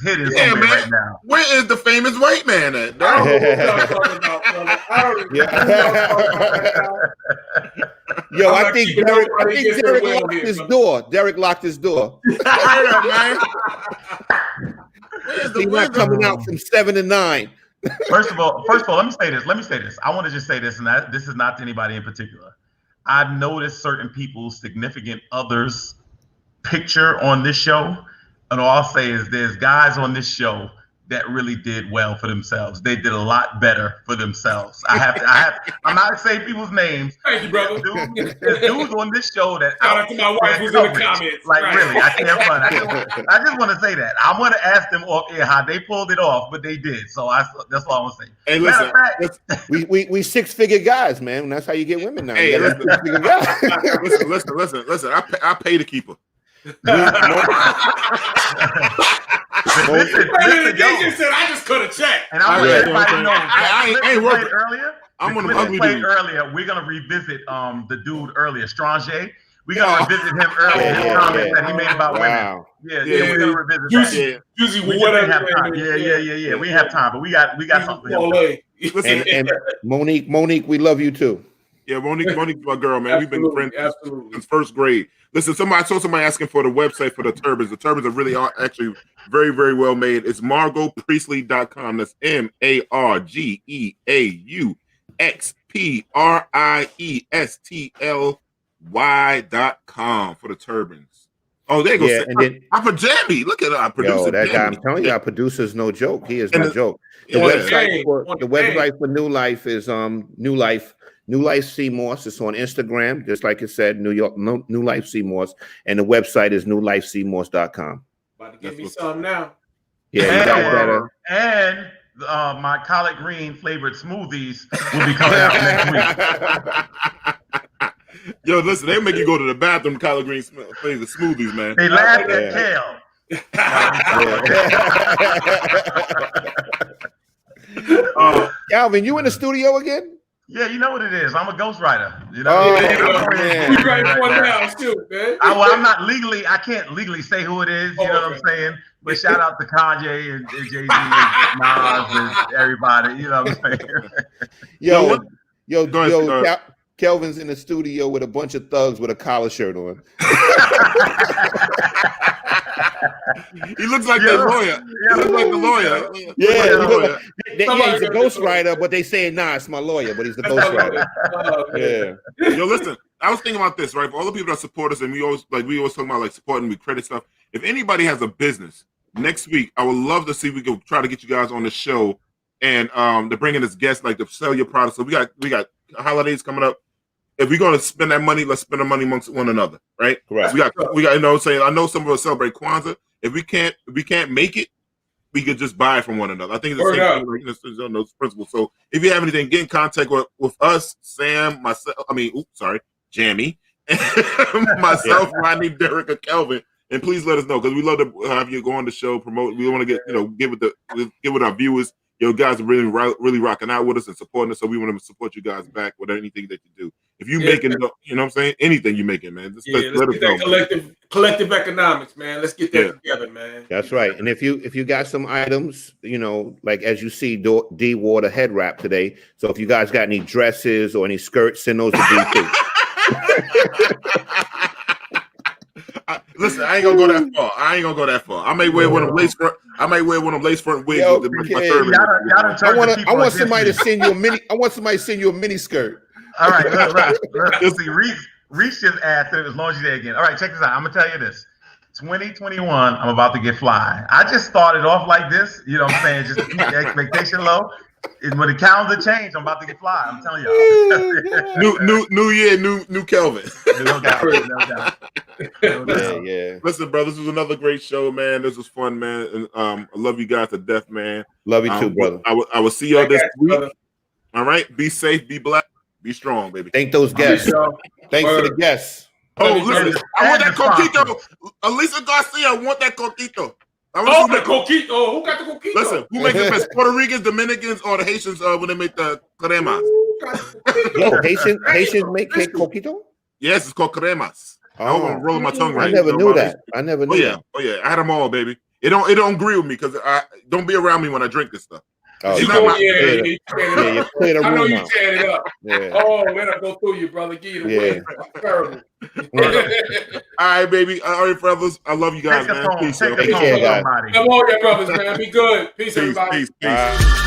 hidden somewhere right now. Where is the famous white man at? Yo, I think Derik locked his door. Derik locked his door. He's not coming out from 7 to 9. First of all, let me say this. I want to just say this, and this is not to anybody in particular. I've noticed certain people's significant others' picture on this show, and all I'll say is there's guys on this show that really did well for themselves. They did a lot better for themselves. I'm not saying people's names. Thank you, brother. There's dudes on this show that shout out to my wife who's in the comments. Like really, I can't run. I just want to say that. I want to ask them off air how they pulled it off, but they did. So that's all I want to say. Hey, listen, we 6-figure guys, man. That's how you get women now. Hey, listen, I pay to keep her. Listen, I just cut a check. And I want everybody to know. I ain't working earlier. I'm gonna earlier. We're gonna revisit the dude earlier, Stranger. We're gonna revisit him earlier. His comments that he made about women. Yeah, we're gonna revisit that. Juicy, we didn't have time. Yeah. We have time, but we got something. And Monique, we love you too. Yeah, Monique's my girl, man. We've been friends since first grade. Listen, I saw somebody asking for the website for the turbans. The turbans are actually very, very well made. It's MargotPriestley.com. That's MargotPriestley.com for the turbans. Oh, there you go. Yeah, and then I'm for Jamie. Look at our producer. That guy, I'm telling you, our producer's no joke. He is no joke. The website for New Life is New Life Seymour's. It's on Instagram, just like it said, New Life Seymour's, and the website is newlifeseymours.com. About to give me some now. Yeah, you guys better. And my collard green flavored smoothies will be coming out next week. Yo, listen, they make you go to the bathroom, collard green smoothies, man. They laugh at Kel. Calvin, you in the studio again? Yeah, you know what it is. I'm a ghostwriter. You know, man. You write one down too, man. I'm not legally. I can't legally say who it is. You know what I'm saying? But shout out to Kanye and Jay-Z and Nas and everybody. You know what I'm saying? Yo, Kelvin's in the studio with a bunch of thugs with a collar shirt on. He looks like the lawyer. He looks like the lawyer. Yeah, he's a ghostwriter, but they say, nah, it's my lawyer, but he's the ghostwriter. Yeah. Yo, listen, I was thinking about this, right? For all the people that support us, and we always talk about like supporting, we credit stuff. If anybody has a business next week, I would love to see if we can try to get you guys on the show and to bring in as guests, like to sell your products. So we got holidays coming up. If we're going to spend that money, let's spend the money amongst one another, right? Correct. We got, you know, saying I know some of us celebrate Kwanzaa. If we can't make it, we could just buy it from one another. I think it's the same thing, like, those principles. So if you have anything, get in contact with us, Sam, myself. Jamie, myself, Rodney, Derik, or Kelvin, and please let us know because we love to have you go on the show, promote. We want to get with our viewers. You guys are really rocking out with us and supporting us, so we want to support you guys back with anything that you do. If you making, you know what I'm saying, anything you making, man. Let's get that collective economics, man. Let's get that together, man. That's right. And if you got some items, you know, like as you see, D wore the head wrap today. So if you guys got any dresses or any skirts, send those to D too. Listen, I ain't gonna go that far. I may wear one of them lace front. I might wear one of them lace front wigs. I want somebody to send you a mini. I want somebody to send you a mini skirt. All right, look. See, Reach just asked it as long as you're there again. All right, check this out. I'm gonna tell you this. 2021, I'm about to get fly. I just started off like this. You know what I'm saying? Just keep the expectation low. And when the calendar changed, I'm about to get fly. I'm telling y'all. New year, new Kelvin. No doubt. Yeah. Listen, bro, this was another great show, man. This was fun, man. And I love you guys to death, man. Love you too, brother. I will see y'all this week. Brother. All right. Be safe, be black, be strong, baby. Thank those guests. Thanks for the guests. Oh, listen, I want that coquito. Elisa Garcia, I want that coquito. The coquito. Who got the coquito? Listen, who makes the best? Puerto Ricans, Dominicans, or the Haitians when they make the cremas? Yo, Haitians make coquito? Yes, it's called cremas. I hope I'm rolling my tongue right. I never knew that. That. Oh yeah, I had them all, baby. It don't agree with me because I don't be around me when I drink this stuff. Oh, you know, I know you tearing it up. Yeah. Oh, let her go through you, brother. Get it away. Terrible. All right, baby. All right, brothers. I love you guys, man. Peace. Come on, brothers, man. Be good. Peace, everybody. Peace.